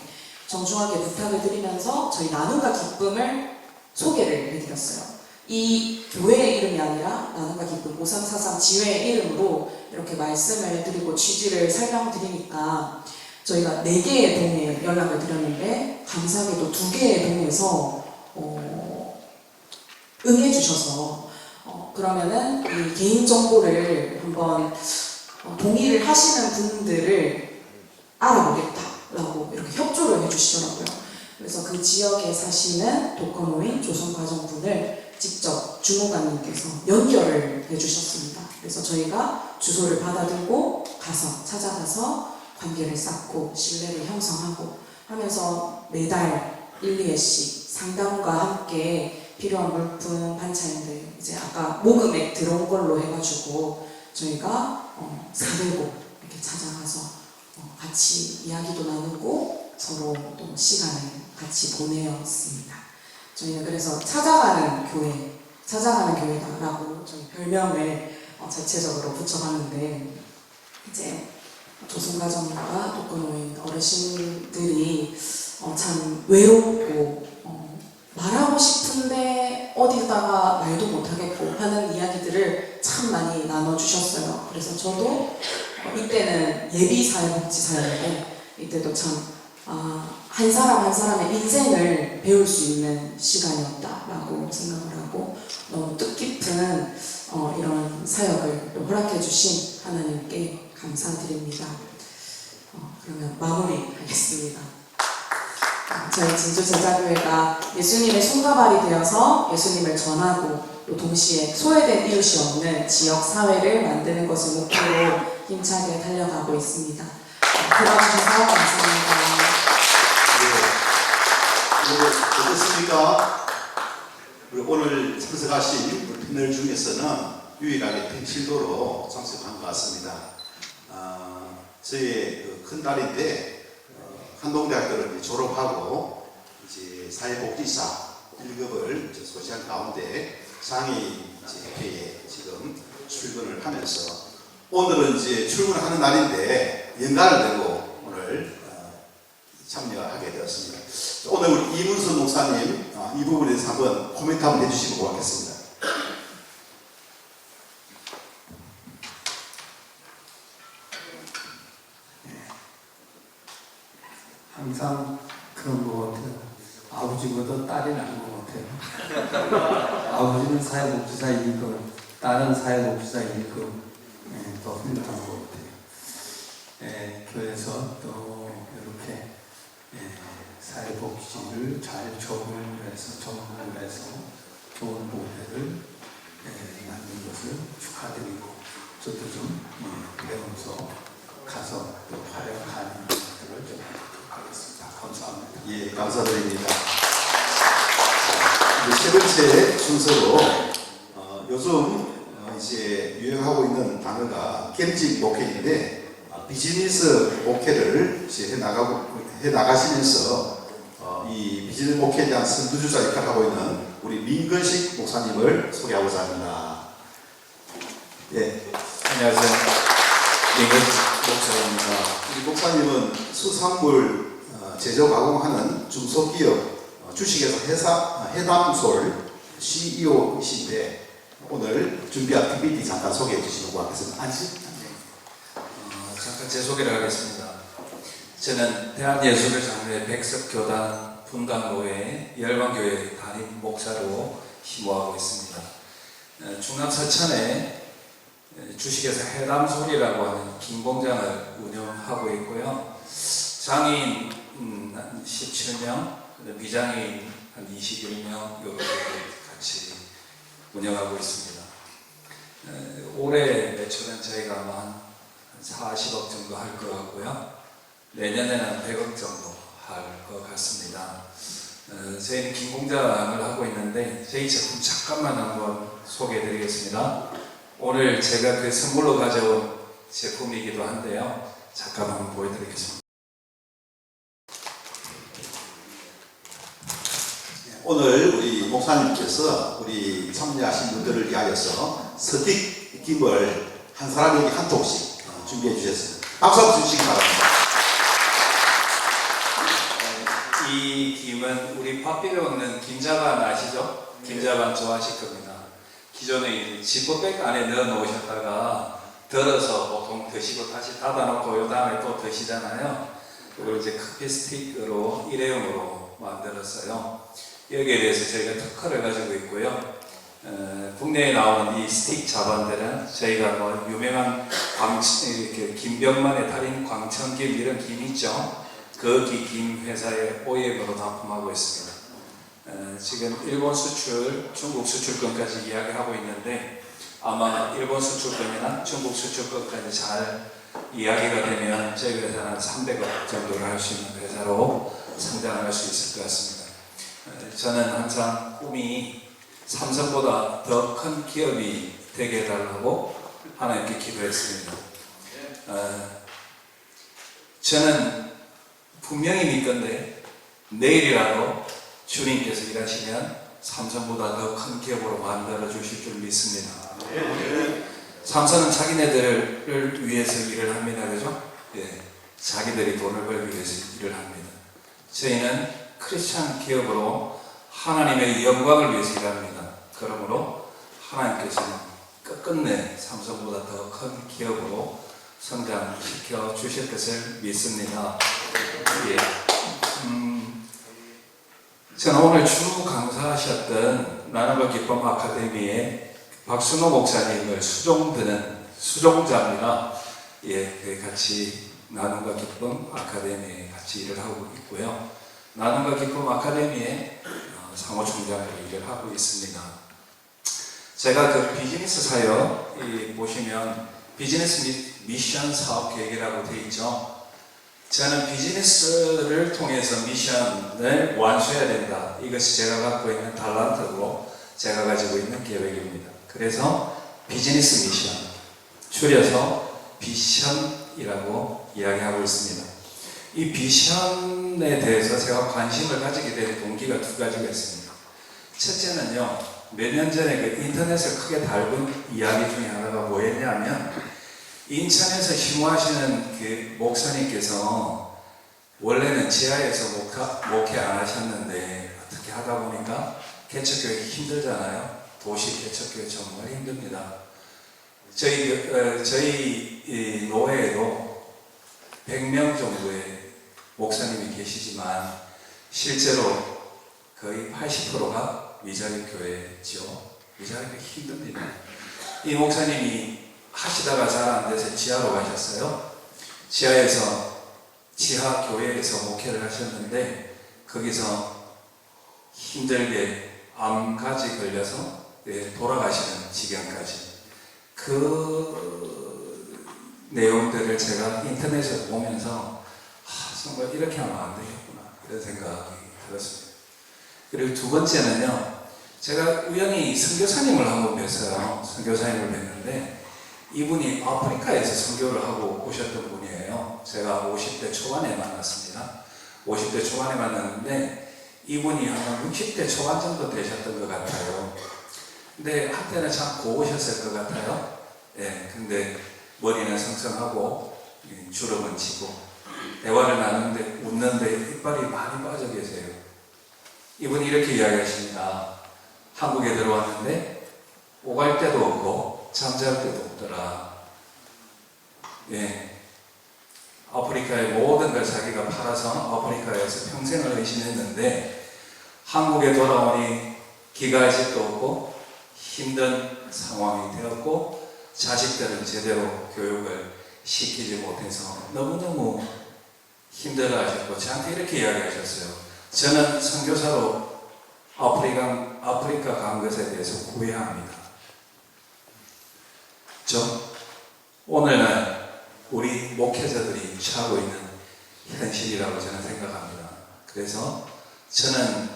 정중하게 부탁을 드리면서 저희 나눔과 기쁨을 소개를 해드렸어요. 이 교회의 이름이 아니라 나눔과 기쁨 5343 지회의 이름으로 이렇게 말씀을 드리고 취지를 설명드리니까 저희가 4개의 동에 연락을 드렸는데 감사하게도 2개의 동에서 응해주셔서 그러면은 이 개인정보를 한번 동의를 하시는 분들을 알아보겠다라고 이렇게 협조를 해주시더라고요. 그래서 그 지역에 사시는 독거노인 조선가정분을 직접 주무관님께서 연결을 해주셨습니다. 그래서 저희가 주소를 받아들고 찾아가서 관계를 쌓고 신뢰를 형성하고 하면서 매달 1, 2회씩 상담과 함께 필요한 물품, 반찬들 이제 아까 모금액 들어온 걸로 해가지고 저희가 사들고 이렇게 찾아가서 같이 이야기도 나누고 서로 또 시간을 같이 보내었습니다. 저희는 그래서 찾아가는 교회다라고 저희 별명을 자체적으로 붙여봤는데 이제 조선가정과 독거노인 어르신들이 참 외롭고 말하고 싶은데 어디다가 말도 못하겠고 하는 이야기들을 참 많이 나눠주셨어요. 그래서 저도 이때는 예비사회복지사였는데 이때도 참 한 사람 한 사람의 인생을 배울 수 있는 시간이었다라고 생각을 하고 너무 뜻깊은 이런 사역을 또 허락해 주신 하나님께 감사드립니다. 그러면 마무리하겠습니다. 저희 진주제자교회가 예수님의 손가발이 되어서 예수님을 전하고 또 동시에 소외된 이웃이 없는 지역 사회를 만드는 것을 목표로 힘차게 달려가고 있습니다. 들어주셔서 감사합니다. 어떻습니까? 오늘 참석하신 패널 중에서는 유일하게 펜실도로 참석한 것 같습니다. 저의 큰 딸인데 한동대학교를 졸업하고 이제 사회복지사 1급을 소지한 가운데 상위회에 지금 출근을 하면서 오늘은 이제 출근하는 날인데 연가를 내고 오늘 참여하게 되었습니다. 오늘 우리 이문선 목사님 이 부분에 대해서 한번 코멘트 한번 해주시면 고맙겠습니다. 항상 그런 것 같아요. 아버지보다 딸이 나은 것 같아요. 아버지는 사회복지사이니까 딸은 사회복지사이니까 더 훌륭한 것 같아요. 교회에서 또 이렇게 사회복지를 잘 적응을 해서 좋은 모델을 만든 것을 축하드리고 저도 좀 배우면서 가서 또 활용하는 것들을 좀 해보도록 하겠습니다. 감사합니다. 예, 감사드립니다. 이제 세 번째 순서로 요즘 이제 유행하고 있는 단어가 겸직 목회인데 비즈니스 목회를 이제 해 나가시면서 이 비즈니스 목회에 대한 선두주자 역할을 하고 있는 우리 민건식 목사님을 소개하고자 합니다. 예. 안녕하세요. 민건식 목사입니다. 이 목사님은 수산물 제조 가공하는 중소기업 주식회사 해담솔 CEO이신데 오늘 준비한 PPT 잠깐 소개해 주시는 것 같습니다. 잠깐 제 소개를 하겠습니다. 저는 대한예수교장로회 백석교단 분당교회 열방교회 담임 목사로 힘모하고 있습니다. 충남 서천에 주식회사 해담솔이라고 하는 김공장을 운영하고 있고요. 장애인 17명, 비장애인 한 21명 이렇게 같이 운영하고 있습니다. 올해 매출은 저희가 아마 한 40억 정도 할 것 같고요. 내년에는 100억 정도 할 것 같습니다. 저희는 김공장을 하고 있는데 저희 제품 잠깐만 한번 소개해 드리겠습니다. 오늘 제가 그 선물로 가져온 제품이기도 한데요. 잠깐 한번 보여드리겠습니다. 오늘 우리 목사님께서 우리 참여하신 분들을 위하여서 스틱 김을 한 사람에게 한 통씩 준비해 주셨습니다. 박수 한번 주시기 바랍니다. 이 김은 우리 밥 비벼 먹는 김자반 아시죠? 김자반 좋아하실 겁니다. 기존에 지퍼백 안에 넣어 놓으셨다가 덜어서 보통 드시고 다시 닫아놓고 요 다음에 또 드시잖아요. 그걸 이제 커피 스틱으로 일회용으로 만들었어요. 여기에 대해서 저희가 특허를 가지고 있고요. 국내에 나오는 이 스틱 자반들은 저희가 뭐 유명한 이렇게 김병만의 달인 광천김 이런 김 있죠. 그 김 회사의 OEM으로 납품하고 있습니다. 지금 일본 수출, 중국 수출권까지 이야기하고 있는데 아마 일본 수출권이나 중국 수출권까지 잘 이야기가 되면 저희 회사는 300억 정도를 할 수 있는 회사로 성장할 수 있을 것 같습니다. 저는 항상 꿈이 삼성보다 더 큰 기업이 되게 해달라고 하나님께 기도했습니다. 저는 분명히 믿건데 내일이라도 주님께서 일하시면 삼성보다 더 큰 기업으로 만들어 주실 줄 믿습니다. 삼성은 자기네들을 위해서 일을 합니다. 그죠? 예, 자기들이 돈을 벌기 위해서 일을 합니다. 저희는 크리스찬 기업으로 하나님의 영광을 위해서 일합니다. 그러므로 하나님께서는 끝끝내 삼성보다 더 큰 기업으로 성장시켜 주실 것을 믿습니다. 예. 저는 오늘 주 강사하셨던 나눔과 기쁨 아카데미의 박순호 목사님을 수종자입니다. 예, 같이 나눔과 기쁨 아카데미에 같이 일을 하고 있고요. 나눔과 기쁨 아카데미의 사무총장으로 일을 하고 있습니다. 제가 그 비즈니스 사역 보시면 비즈니스 미션 사업 계획이라고 되어 있죠. 저는 비즈니스를 통해서 미션을 완수해야 된다. 이것이 제가 갖고 있는 달란트고 제가 가지고 있는 계획입니다. 그래서 비즈니스 미션, 줄여서 비션이라고 이야기하고 있습니다. 이 비션에 대해서 제가 관심을 가지게 된 동기가 두 가지가 있습니다. 첫째는요, 몇 년 전에 그 인터넷을 크게 다룬 이야기 중에 하나가 뭐였냐면, 인천에서 심호하시는 그 목사님께서 원래는 지하에서 목회 안 하셨는데 어떻게 하다 보니까 개척교육이 힘들잖아요. 도시 개척교육 정말 힘듭니다. 저희 노회에도 100명 정도의 목사님이 계시지만 실제로 거의 80%가 위자리 교회죠. 위자리가 힘듭니다. 이 목사님이 하시다가 잘 안 돼서 지하로 가셨어요. 지하 교회에서 목회를 하셨는데 거기서 힘들게 암까지 걸려서 돌아가시는 지경까지 그 내용들을 제가 인터넷에서 보면서 정말 이렇게 하면 안 되겠구나 이런 생각이 들었습니다. 그리고 두 번째는요, 제가 우연히 선교사님을 한번 뵀어요. 선교사님을 뵀는데 이분이 아프리카에서 선교를 하고 오셨던 분이에요. 제가 50대 초반에 만났습니다. 50대 초반에 만났는데 이분이 한 60대 초반 정도 되셨던 것 같아요. 근데 한때는 참 고우셨을 것 같아요. 예, 근데 머리는 성성하고 주름은 지고 대화를 나누는데 웃는데 이빨이 많이 빠져 계세요. 이분이 이렇게 이야기하십니다. 한국에 들어왔는데 오갈 데도 없고 잠잘 데도 없더라. 예, 아프리카의 모든 걸 자기가 팔아서 아프리카에서 평생을 의신했는데 한국에 돌아오니 기가할 집도 없고 힘든 상황이 되었고 자식들은 제대로 교육을 시키지 못해서 너무너무 힘들어하셨고 저한테 이렇게 이야기하셨어요. 저는 선교사로 아프리카 간 것에 대해서 후회합니다. 오늘날 우리 목회자들이 처하고 있는 현실이라고 저는 생각합니다. 그래서 저는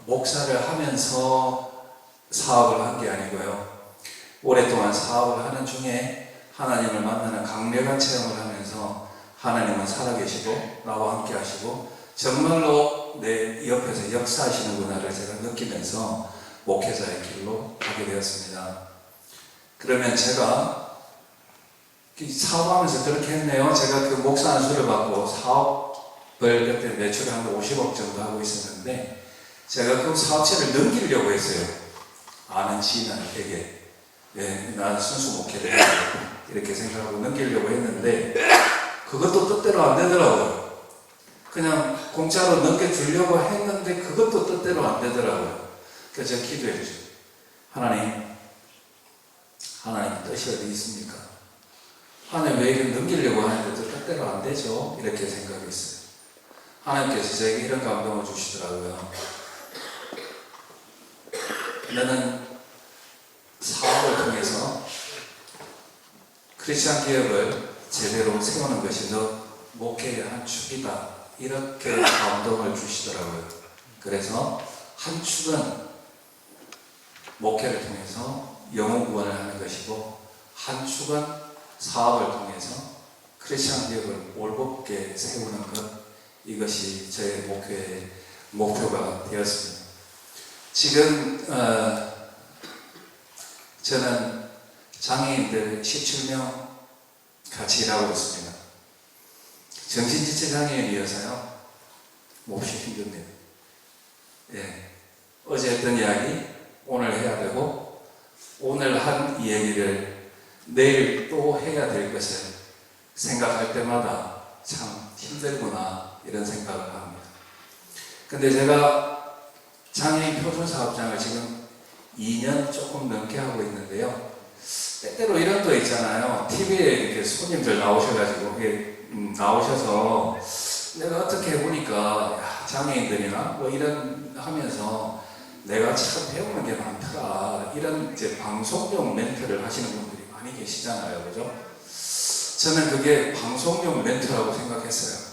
목사를 하면서 사업을 한 게 아니고요. 오랫동안 사업을 하는 중에 하나님을 만나는 강력한 체험을 하면서 하나님은 살아계시고 나와 함께 하시고 정말로 내 옆에서 역사하시는구나를 제가 느끼면서 목회자의 길로 가게 되었습니다. 그러면 제가 사업하면서 그렇게 했네요. 제가 그 목사 안수를 받고 사업을 그때 매출을 한 50억 정도 하고 있었는데 제가 그 사업체를 넘기려고 했어요. 아는 지인에게. 예, 난 순수 목회를 해야 이렇게 생각하고 넘기려고 했는데 그것도 뜻대로 안 되더라고요. 그냥 공짜로 넘겨주려고 했는데 그것도 뜻대로 안 되더라고요. 그래서 제가 기도했죠. 하나님 뜻이 어디 있습니까? 하나님 왜 이렇게 넘기려고 하는데도 뜻대로 안 되죠? 이렇게 생각했어요. 하나님께서 저에게 이런 감동을 주시더라고요. 너는 사업을 통해서 크리스찬 기업을 제대로 세우는 것이 너 목회의 한 축이다. 이렇게 감동을 주시더라고요. 그래서 한 축은 목회를 통해서 영혼 구원을 하는 것이고 한 축은 사업을 통해서 크리스찬 기업을 올곧게 세우는 것, 이것이 저의 목회의 목표가 되었습니다. 지금 저는 장애인들 17명 같이 일하고 있습니다. 정신지체 장애인이어서요, 몹시 힘듭니다. 예, 어제 했던 이야기 오늘 해야 되고 오늘 한 이 얘기를 내일 또 해야 될 것을 생각할 때마다 참 힘들구나 이런 생각을 합니다. 근데 제가 장애인 표준사업장을 지금 2년 조금 넘게 하고 있는데요. 때때로 이런 거 있잖아요. TV에 이렇게 손님들 나오셔가지고 나오셔서 내가 어떻게 해보니까 장애인들이나 뭐 이런 하면서 내가 참 배우는 게 많더라. 이런 이제 방송용 멘트를 하시는 분들이 많이 계시잖아요. 그죠? 저는 그게 방송용 멘트라고 생각했어요.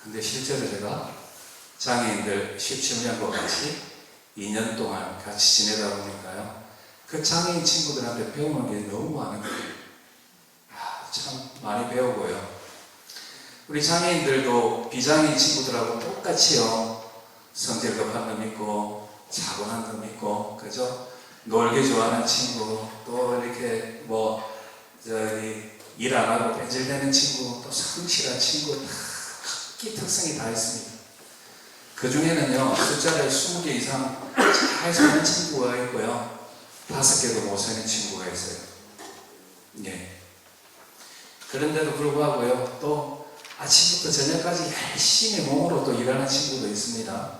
근데 실제로 제가 장애인들 17년과 같이 2년 동안 같이 지내다 보니까요. 그 장애인 친구들한테 배우는 게 너무 많은 거예요. 참 많이 배우고요. 우리 장애인들도 비장애인 친구들하고 똑같이요. 성질 급한 놈 있고 차분한 놈 있고, 그죠? 놀기 좋아하는 친구, 또 이렇게 일 안 하고 뺀질대는 친구, 또 성실한 친구, 다 각기 특성이 다 있습니다. 그 중에는요, 숫자를 20개 이상 잘 사는 친구가 있고요, 5개도 못 사는 친구가 있어요. 예. 그런데도 불구하고요, 또 아침부터 저녁까지 열심히 몸으로 또 일하는 친구도 있습니다.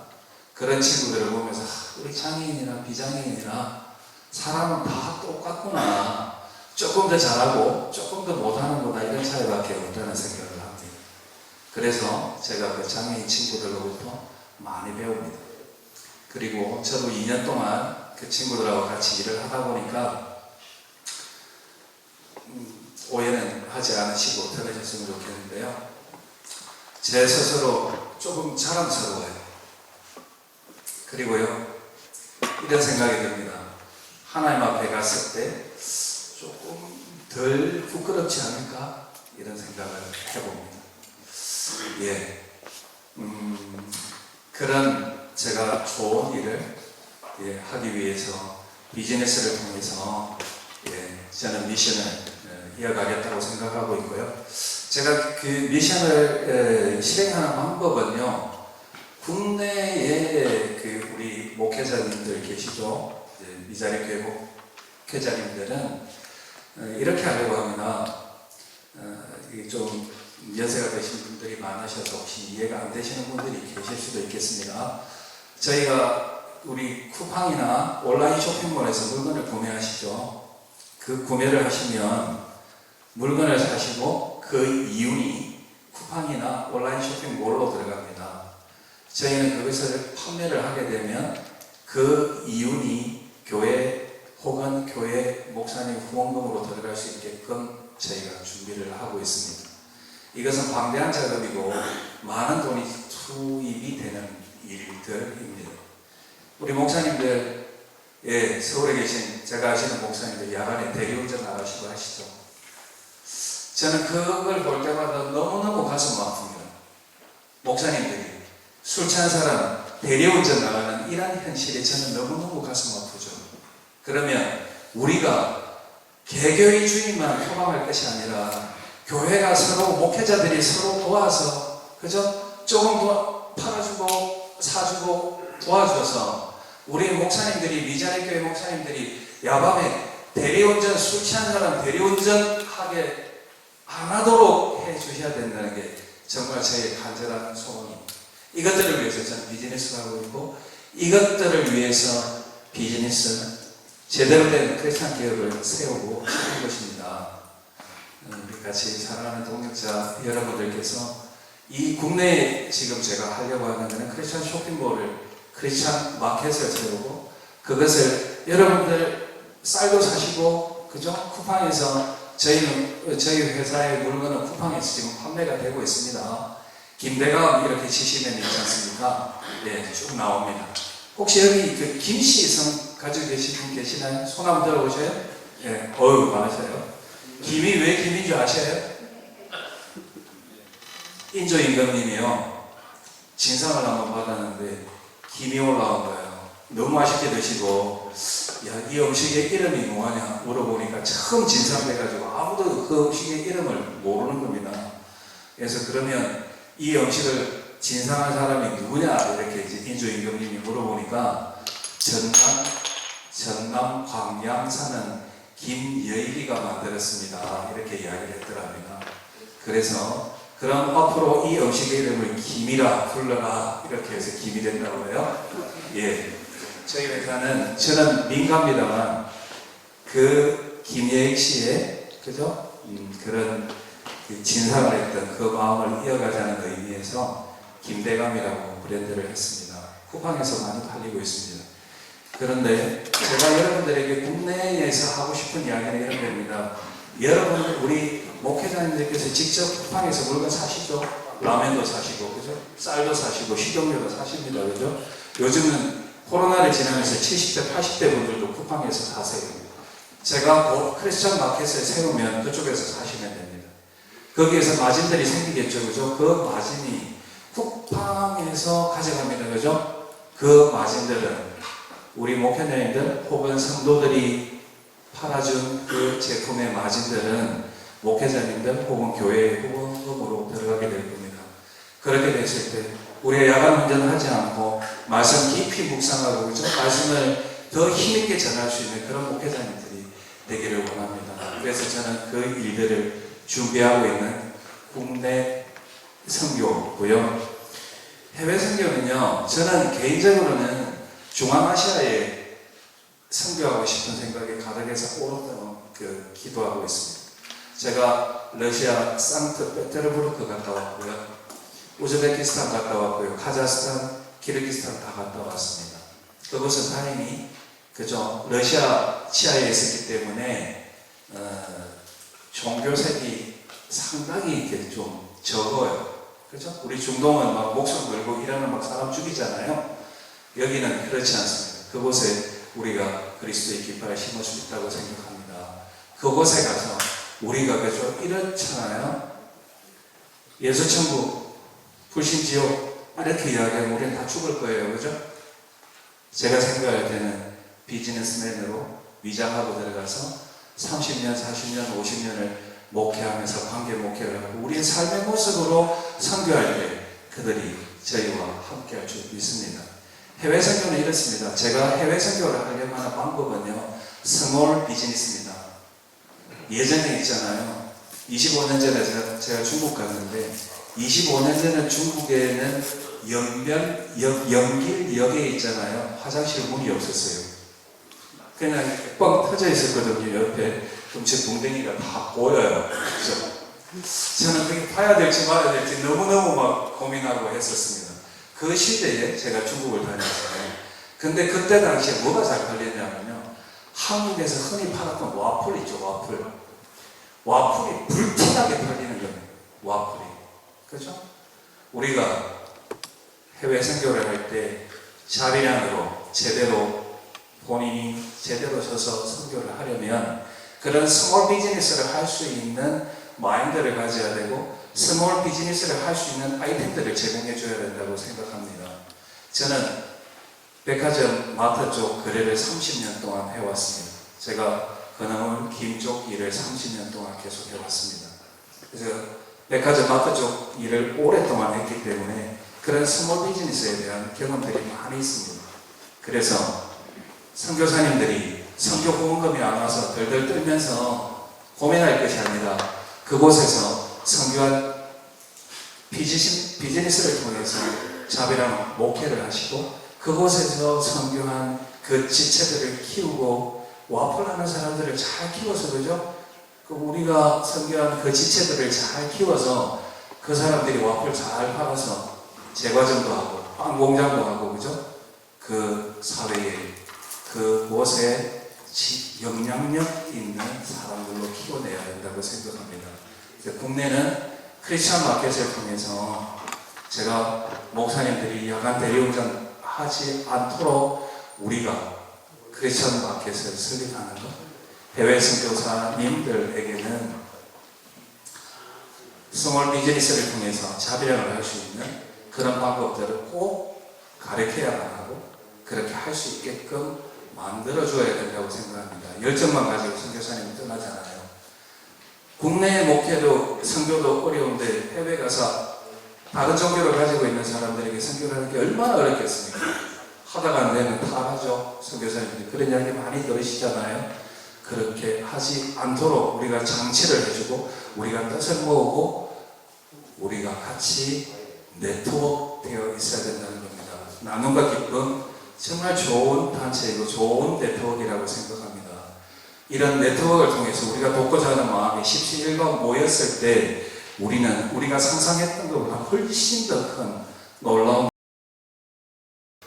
그런 친구들을 보면서 우리 장애인이나 비장애인이나 사람은 다 똑같구나. 조금 더 잘하고 조금 더 못하는구나. 이런 차이밖에 없다는 생각을 합니다. 그래서 제가 그 장애인 친구들로부터 많이 배웁니다. 그리고 저도 2년 동안 그 친구들하고 같이 일을 하다 보니까 오해는 하지 않으시고 들으셨으면 좋겠는데요. 제 스스로 조금 자랑스러워요. 그리고요, 이런 생각이 듭니다. 하나님 앞에 갔을 때 조금 덜 부끄럽지 않을까? 이런 생각을 해봅니다. 예, 그런 제가 좋은 일을 하기 위해서 비즈니스를 통해서 저는 미션을 이어가겠다고 생각하고 있고요. 제가 그 미션을 실행하는 방법은요, 국내에 그 우리 목회자님들 계시죠? 미자리 교회 목회자님들은 이렇게 하려고 합니다. 이게 좀 연세가 되신 분들이 많으셔서 혹시 이해가 안 되시는 분들이 계실 수도 있겠습니다. 저희가 우리 쿠팡이나 온라인 쇼핑몰에서 물건을 구매하시죠. 그 구매를 하시면 물건을 사시고 그 이윤이 쿠팡이나 온라인 쇼핑몰로 들어갑니다. 저희는 그것을 판매를 하게 되면 그 이윤이 교회 혹은 교회 목사님 후원금으로 들어갈 수 있게끔 저희가 준비를 하고 있습니다. 이것은 방대한 작업이고 많은 돈이 투입이 되는 일들입니다. 우리 목사님들, 서울에 계신 제가 아시는 목사님들 야간에 대리운전 나가시고 하시죠. 저는 그걸 볼 때마다 너무너무 가슴 아픕니다. 목사님들이 술 취한 사람 대리운전 나가는 이런 현실에 저는 너무너무 가슴 아프죠. 그러면 우리가 개교의주의만 표방할 것이 아니라 교회가 서로, 목회자들이 서로 도와서, 그죠? 조금 더 팔아주고 사주고 도와줘서 우리 목사님들이, 미자리 교회 목사님들이 야밤에 대리운전, 술 취한 사람 대리운전 하게 안 하도록 해 주셔야 된다는 게 정말 제 간절한 소원입니다. 이것들을 위해서 저는 비즈니스를 하고 있고, 이것들을 위해서 비즈니스, 제대로 된 크리스찬 기업을 세우고 싶은 것입니다. 우리 같이 사랑하는 동역자 여러분들께서 이 국내에 지금 제가 하려고 하는 것은 크리스찬 쇼핑몰을, 크리스찬 마켓을 세우고, 그것을 여러분들 쌀도 사시고, 그죠? 쿠팡에서 저희 회사의 물건은 쿠팡에서 지금 판매가 되고 있습니다. 김대감 이렇게 치시면 있지 않습니까? 쭉 나옵니다. 혹시 여기 그 김씨성 가지고 계신 분 계시나요? 손 한번 들어보세요. 어휴, 많으세요. 김이 왜 김인 줄 아셔요? 인조임금님이요, 진상을 한번 받았는데 김이 올라온 거예요. 너무 맛있게 드시고, 야, 이 음식의 이름이 뭐하냐 물어보니까 처음 진상돼가지고 아무도 그 음식의 이름을 모르는 겁니다. 그래서 그러면 이 음식을 진상한 사람이 누구냐 이렇게 인조임금님이 물어보니까 전남 광양 사는 김여일이가 만들었습니다. 이렇게 이야기를 했더랍니다. 그래서 그럼 앞으로 이 음식의 이름을 김이라 불러라 이렇게 해서 김이 된다고 해요. 저희 회사는, 저는 민감합니다만 그 김여일 씨의, 그죠? 그런 그 진상을 했던 그 마음을 이어가자는 의미에서 김대감이라고 브랜드를 했습니다. 쿠팡에서 많이 팔리고 있습니다. 그런데 제가 여러분들에게 국내에서 하고 싶은 이야기는 이런 겁니다. 여러분, 우리 목회자님들께서 직접 쿠팡에서 물건 사시죠? 라면도 사시고, 그죠? 쌀도 사시고, 식용유도 사십니다. 그죠? 요즘은 코로나를 지나면서 70대, 80대 분들도 쿠팡에서 사세요. 제가 크리스천 마켓을 세우면 그쪽에서 사시면 됩니다. 거기에서 마진들이 생기겠죠. 그죠? 그 마진이 쿠팡에서 가져갑니다. 그죠? 그 마진들은 우리 목회자님들 혹은 성도들이 팔아준 그 제품의 마진들은 목회자님들 혹은 교회의 후원금으로 들어가게 될 겁니다. 그렇게 됐을 때 우리가 야간 운전을 하지 않고 말씀 깊이 묵상하고, 그죠? 말씀을 더 힘있게 전할 수 있는 그런 목회자님들이 되기를 원합니다. 그래서 저는 그 일들을 준비하고 있는 국내 선교고요. 해외 선교는요, 저는 개인적으로는 중앙아시아에 선교하고 싶은 생각이 가득해서 오랫동안 기도하고 있습니다. 제가 러시아 상트페테르부르크 갔다 왔고요, 우즈베키스탄 갔다 왔고요, 카자흐스탄, 키르기스탄 다 갔다 왔습니다. 그곳은 다행히 그죠, 러시아 치하에 있었기 때문에 종교색이 상당히 이렇게 좀 적어요. 그죠? 우리 중동은 막 목숨 걸고 이러면 막 사람 죽이잖아요. 여기는 그렇지 않습니다. 그곳에 우리가 그리스도의 깃발을 심을 수 있다고 생각합니다. 그곳에 가서 우리가 그죠? 이렇잖아요. 예수천국, 불신지옥 이렇게 이야기하면 우리는 다 죽을 거예요. 그죠? 제가 생각할 때는 비즈니스맨으로 위장하고 들어가서 30년, 40년, 50년을 목회하면서 관계 목회를 하고 우리의 삶의 모습으로 선교할 때 그들이 저희와 함께 할 줄 믿습니다. 해외 선교는 이렇습니다. 제가 해외 선교를 하려고 하는 방법은요, 스몰 비즈니스입니다. 예전에 있잖아요. 25년 전에 제가 중국 갔는데 25년 전에 중국에는 연길역에 있잖아요. 화장실 문이 없었어요. 그냥 뻥 터져 있었거든요. 옆에 음식 동댕이가 다 보여요. 그죠? 저는 그게 봐야 될지 말아야 될지 너무너무 막 고민하고 했었습니다. 그 시대에 제가 중국을 다녔어요. 근데 그때 당시에 뭐가 잘 팔렸냐면요, 한국에서 흔히 팔았던 와플 있죠. 와플이 불티나게 팔리는 거예요. 와플이. 그죠? 우리가 해외 선교를 할 때 자비량으로 제대로 본인이 제대로 서서 선교를 하려면 그런 스몰 비즈니스를 할 수 있는 마인드를 가져야 되고 스몰 비즈니스를 할 수 있는 아이템들을 제공해 줘야 된다고 생각합니다. 저는 백화점 마트 쪽 거래를 30년 동안 해왔습니다. 제가 그나물 김쪽 일을 30년 동안 계속 해왔습니다. 그래서 백화점 마트 쪽 일을 오랫동안 했기 때문에 그런 스몰 비즈니스에 대한 경험들이 많이 있습니다. 그래서 선교사님들이 선교 후원금이 안 와서 덜덜 떨면서 고민할 것이 아니라 그곳에서 선교한 비즈니스를 통해서 자비랑 목회를 하시고 그곳에서 선교한 그 지체들을 키우고 와플하는 사람들을 잘 키워서 그죠? 우리가 선교한 그 지체들을 잘 키워서 그 사람들이 와플 잘 팔아서 제과점도 하고 빵 공장도 하고 그죠? 그 사회에 그곳에 영향력 있는 사람들로 키워내야 된다고 생각합니다. 국내는 크리스천 마켓을 통해서 제가 목사님들이 야간 대리운전 하지 않도록 우리가 크리스천 마켓을 설립하는 것, 해외 선교사님들에게는 스몰 비즈니스를 통해서 자비량을 할 수 있는 그런 방법들을 꼭 가르쳐야만 하고 그렇게 할 수 있게끔 만들어줘야 된다고 생각합니다. 열정만 가지고 선교사님이 떠나잖아요. 국내 목회도 선교도 어려운데 해외 가서 다른 종교를 가지고 있는 사람들에게 선교를 하는 게 얼마나 어렵겠습니까? 하다가 안 되면 다 하죠. 선교사님들이 그런 이야기 많이 들으시잖아요. 그렇게 하지 않도록 우리가 장치를 해주고 우리가 뜻을 모으고 우리가 같이 네트워크 되어 있어야 된다는 겁니다. 나눔과 기쁨 정말 좋은 단체이고 좋은 네트워크라고 생각합니다. 이런 네트워크를 통해서 우리가 돕고자 하는 마음이 십시일반 모였을 때 우리가 상상했던 것보다 훨씬 더 큰 놀라운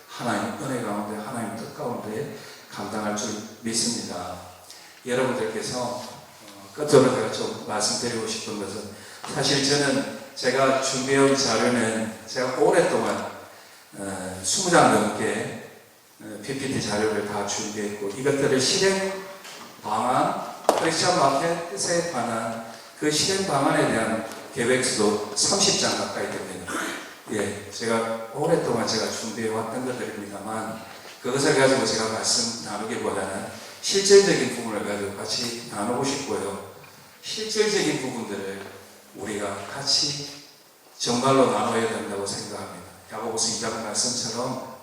하나님 은혜 가운데 하나님 뜻 가운데 감당할 줄 믿습니다. 여러분들께서 끝으로 제가 좀 말씀드리고 싶은 것은 사실 저는 제가 준비해온 자료는 제가 오랫동안 20장 넘게 PPT 자료를 다 준비했고 이것들을 실행 방안, 크리스천 마켓에 관한 그 실행 방안에 대한 계획서도 30장 가까이 됩니다. 예, 제가 오랫동안 제가 준비해왔던 것들입니다만 그것을 가지고 제가 말씀 나누기보다는 실질적인 부분을 가지고 같이 나누고 싶고요. 실질적인 부분들을 우리가 같이 정말로 나눠야 된다고 생각합니다. 야고보서 2장 말씀처럼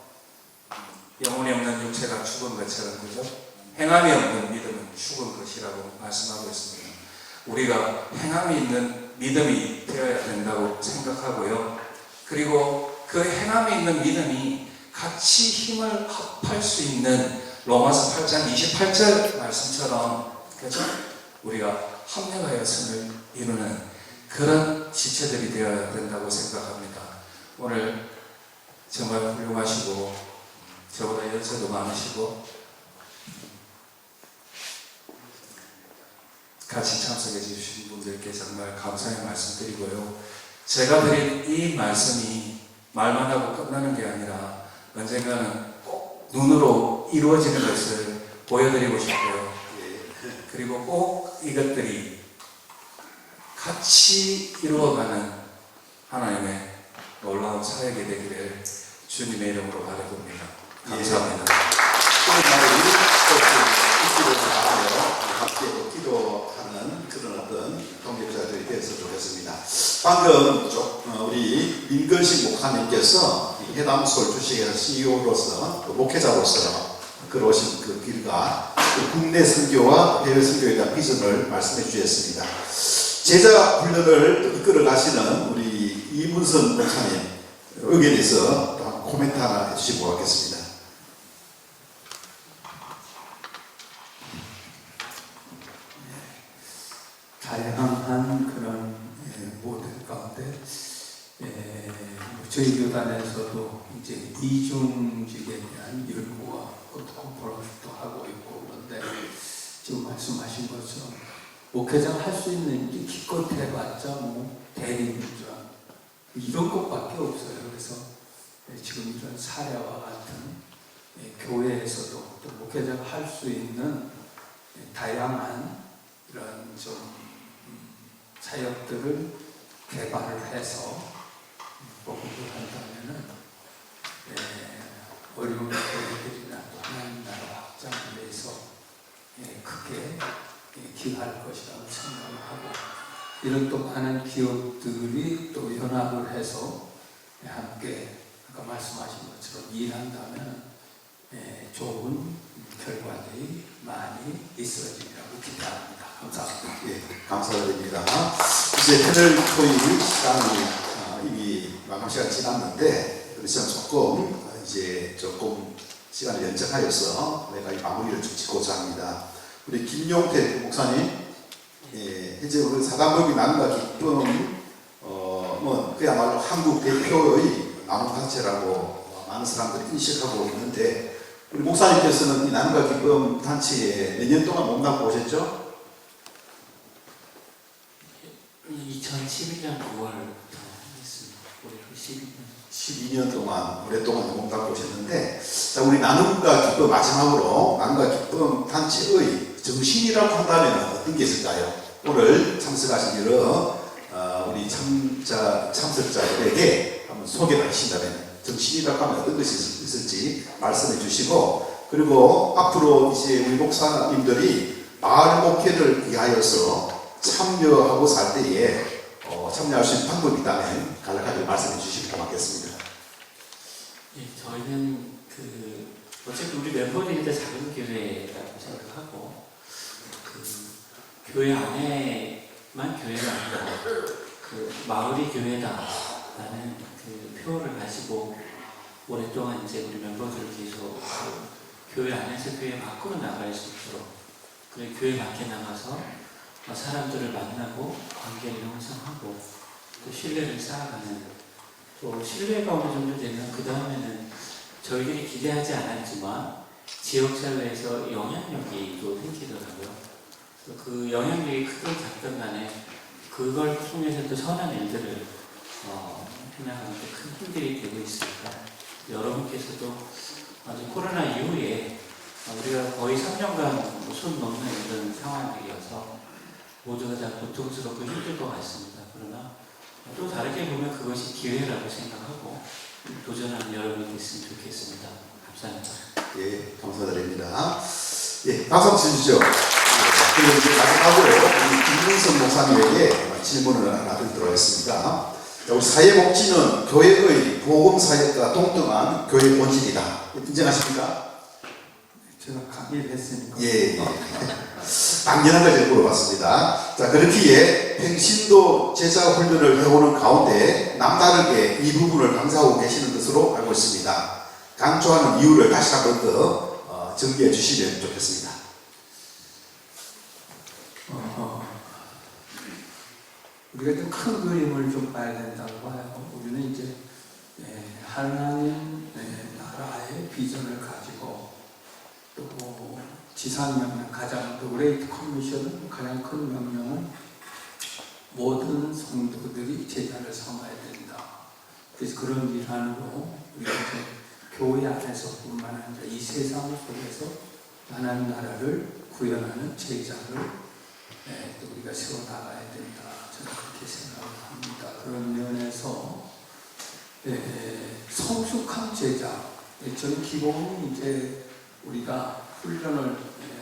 영혼이 없는 육체가 죽은 것처럼 그죠? 행함이 없는 믿음은 죽은 것이라고 말씀하고 있습니다. 우리가 행함이 있는 믿음이 되어야 된다고 생각하고요. 그리고 그 행함에 있는 믿음이 같이 힘을 합할 수 있는 로마서 8장 28절 말씀처럼, 그렇죠? 우리가 합력하여 선을 이루는 그런 지체들이 되어야 된다고 생각합니다. 오늘 정말 훌륭하시고 저보다 연세도 많으시고 같이 참석해 주신 분들께 정말 감사의 말씀드리고요. 제가 드린 이 말씀이 말만 하고 끝나는 게 아니라 언젠가는 꼭 눈으로 이루어지는 것을 보여드리고 싶고요. 그리고 꼭 이것들이 같이 이루어가는 하나님의 놀라운 사역이 되기를 주님의 이름으로 바라봅니다. 감사합니다. 함께 기도하는 그런 어떤 동역자들이 되어서 좋겠습니다. 방금 우리 민건식 목사님께서 해담솔 주식회사 CEO로서 목회자로서 걸어오신 그 길과 국내 선교와 해외 선교에 대한 비전을 말씀해 주셨습니다. 제자 훈련을 이끌어 가시는 우리 이문선 목사님 여기에 대해서 또 한 코멘트 하나 해주시고 가겠습니다. 다양한 그런 모델 가운데 저희 교단에서도 이제 이중직에 대한 연구와 컨퍼런스도 하고 있고, 그런데 지금 말씀하신 것처럼 목회장 할 수 있는 게 기껏 해봤자 뭐 대리운전 이런 것밖에 없어요. 그래서 지금 이런 사례와 같은 교회에서도 또 목회장 할 수 있는 다양한 이런 좀 사역들을 개발을 해서 복음을 한다면은 어려운 교회들이나 또 하나님 나라 확장을 위해서 크게 기여할 것이라고 생각을 하고, 이런 또 많은 기업들이 또 연합을 해서 함께 아까 말씀하신 것처럼 일한다면 좋은 결과들이 많이 있어지리라고 기대합니다. 감사합니다. 예, 감사드립니다. 이제 패널 토의 시간이 이미 마감 시간 지났는데, 그래서 조금 시간을 연장하여서 내가 이 마무리를 좀 짓고자 합니다. 우리 김용태 목사님, 현재 우리 사단법인 나눔과 기쁨, 그야말로 한국 대표의 나눔단체라고 많은 사람들이 인식하고 있는데, 우리 목사님께서는 이 나눔과 기쁨 단체에 몇 년 동안 몸담고 오셨죠? 2011년 9월부터 했습니다. 올해 12년 동안 오랫동안 몸담고 오셨는데, 자, 우리 나눔과 기쁨 마지막으로 나눔과 기쁨 단체의 정신이라고 한다면 어떤 게 있을까요? 오늘 참석하신 우리 참석자들에게 한번 소개를 하신다면 정신이라고 하면 어떤 것이 있을지 말씀해 주시고, 그리고 앞으로 이제 우리 목사님들이 마을 목회를 위하여서 참여하고 살 때에 참여할 수 있는 방법이 있다면 간략하게 말씀해 주시면 고맙겠습니다. 예, 저희는 어차피 우리 멤버들인데 작은 교회라고 생각하고, 교회 안에만 교회가 아니라 마을이 교회다라는 표를 가지고 오랫동안 이제 우리 멤버들을 계속 교회 안에서 교회 밖으로 나갈 수 있도록, 그리고 교회 밖에 나가서 사람들을 만나고 관계를 형성하고 또 신뢰를 쌓아가는, 또 신뢰가 어느 정도 되면 그 다음에는 저희들이 기대하지 않았지만 지역사회에서 영향력이 또 생기더라고요. 그 영향력이 크든 작든 간에 그걸 통해서 또 선한 일들을 해나가는 데 큰 힘들이 되고 있으니까, 여러분께서도 아주 코로나 이후에 우리가 거의 3년간 손 놓는 이런 상황이어서 모두가 다 고통스럽고 힘들 것 같습니다. 그러나 또 다르게 보면 그것이 기회라고 생각하고 도전하는 여러분이 됐으면 좋겠습니다. 감사합니다. 예, 감사드립니다. 예, 박수 한번 주시죠. 그리고 이제 마지막으로 우리 김문선 목사님에게 질문을 하나 드리도록 하겠습니다. 우리 사회복지는 교회의 보험사역과 동등한 교회 본질이다. 인정하십니까? 제가 강의를 했으니까. 예. 당연한 걸 제가 물어봤습니다. 자, 그렇기에 평신도 제자 훈련을 해오는 가운데 남다르게 이 부분을 강조하고 계시는 것으로 알고 있습니다. 강조하는 이유를 다시 한 번 더 정리해 주시면 좋겠습니다. 우리가 좀 큰 그림을 좀 봐야 된다고 봐요. 우리는 이제 하나님 나라의 비전을 가지고 또 지상명령 가장 그레이트 커미션은 가장 큰 명령은 모든 성도들이 제자를 삼아야 된다. 그래서 그런 일환으로 우리가 이제 교회 안에서뿐만 아니라 이 세상 속에서 하나님 나라를 구현하는 제자를 또 우리가 세워 나가야 된다. 저는 그렇게 생각합니다. 그런 면에서 성숙한 제자, 저는 기본이 이제 우리가 훈련을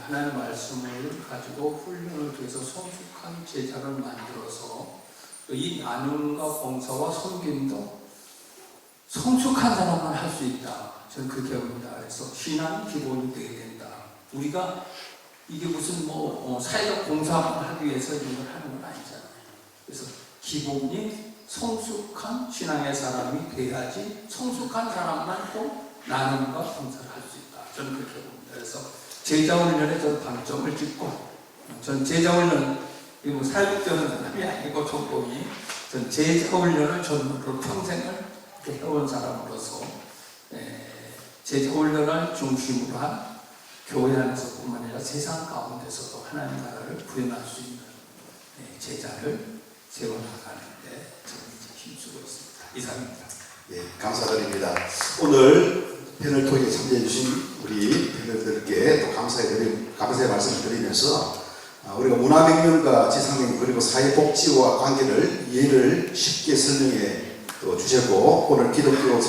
하나님의 말씀을 가지고 훈련을 통해서 성숙한 제자를 만들어서 이 나눔과 봉사와 섬김도 성숙한 사람만 할 수 있다. 저는 그렇게 봅니다. 그래서 신앙이 기본이 되게 된다. 우리가 이게 무슨 사회적 봉사만 하기 위해서 이런 걸 하는 건 아니잖아요. 그래서 기본이 성숙한 신앙의 사람이 돼야지 성숙한 사람만 또 나눔과 봉사를 할 수 있다. 저는 그렇게 봅니다. 그래서 제자훈련에 저는 방점을 찍고, 전 제자훈련, 이거 사육되는 사람이 아니고 전공이, 전 제자훈련을 전문으로 평생을 이렇게 해온 사람으로서 제자훈련을 중심으로 한 교회 안에서뿐만 아니라 세상 가운데서도 하나님 나라를 구현할 수 있는 제자를 세워나가는데 저는 이제 힘쓰고 있습니다. 이상입니다. 예, 감사드립니다. 오늘 패널 토의에 참여해 주신 우리 패널들께 또 감사의 말씀을 드리면서 우리가 문화명령과 지상명령 그리고 사회복지와 관계를 이해를 쉽게 설명해 주셨고, 오늘 기독교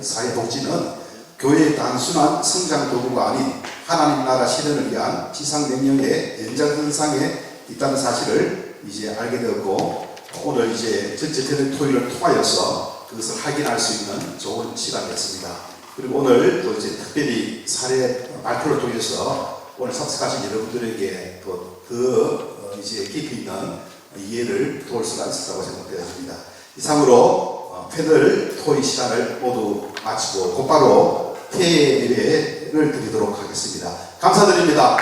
사회복지는 교회의 단순한 성장 도구가 아닌 하나님 나라 실현을 위한 지상명령의 연장선상에 있다는 사실을 이제 알게 되었고, 오늘 이제 전체 패널 토의를 통하여서 그것을 확인할 수 있는 좋은 시간이었습니다. 그리고 오늘 또 이제 특별히 사례 발표를 통해서 오늘 참석하신 여러분들에게 더 이제 깊이 있는 이해를 도울 수가 있었다고 생각되어집니다. 이상으로 패널 토의 시간을 모두 마치고 곧바로 폐례를 드리도록 하겠습니다. 감사드립니다.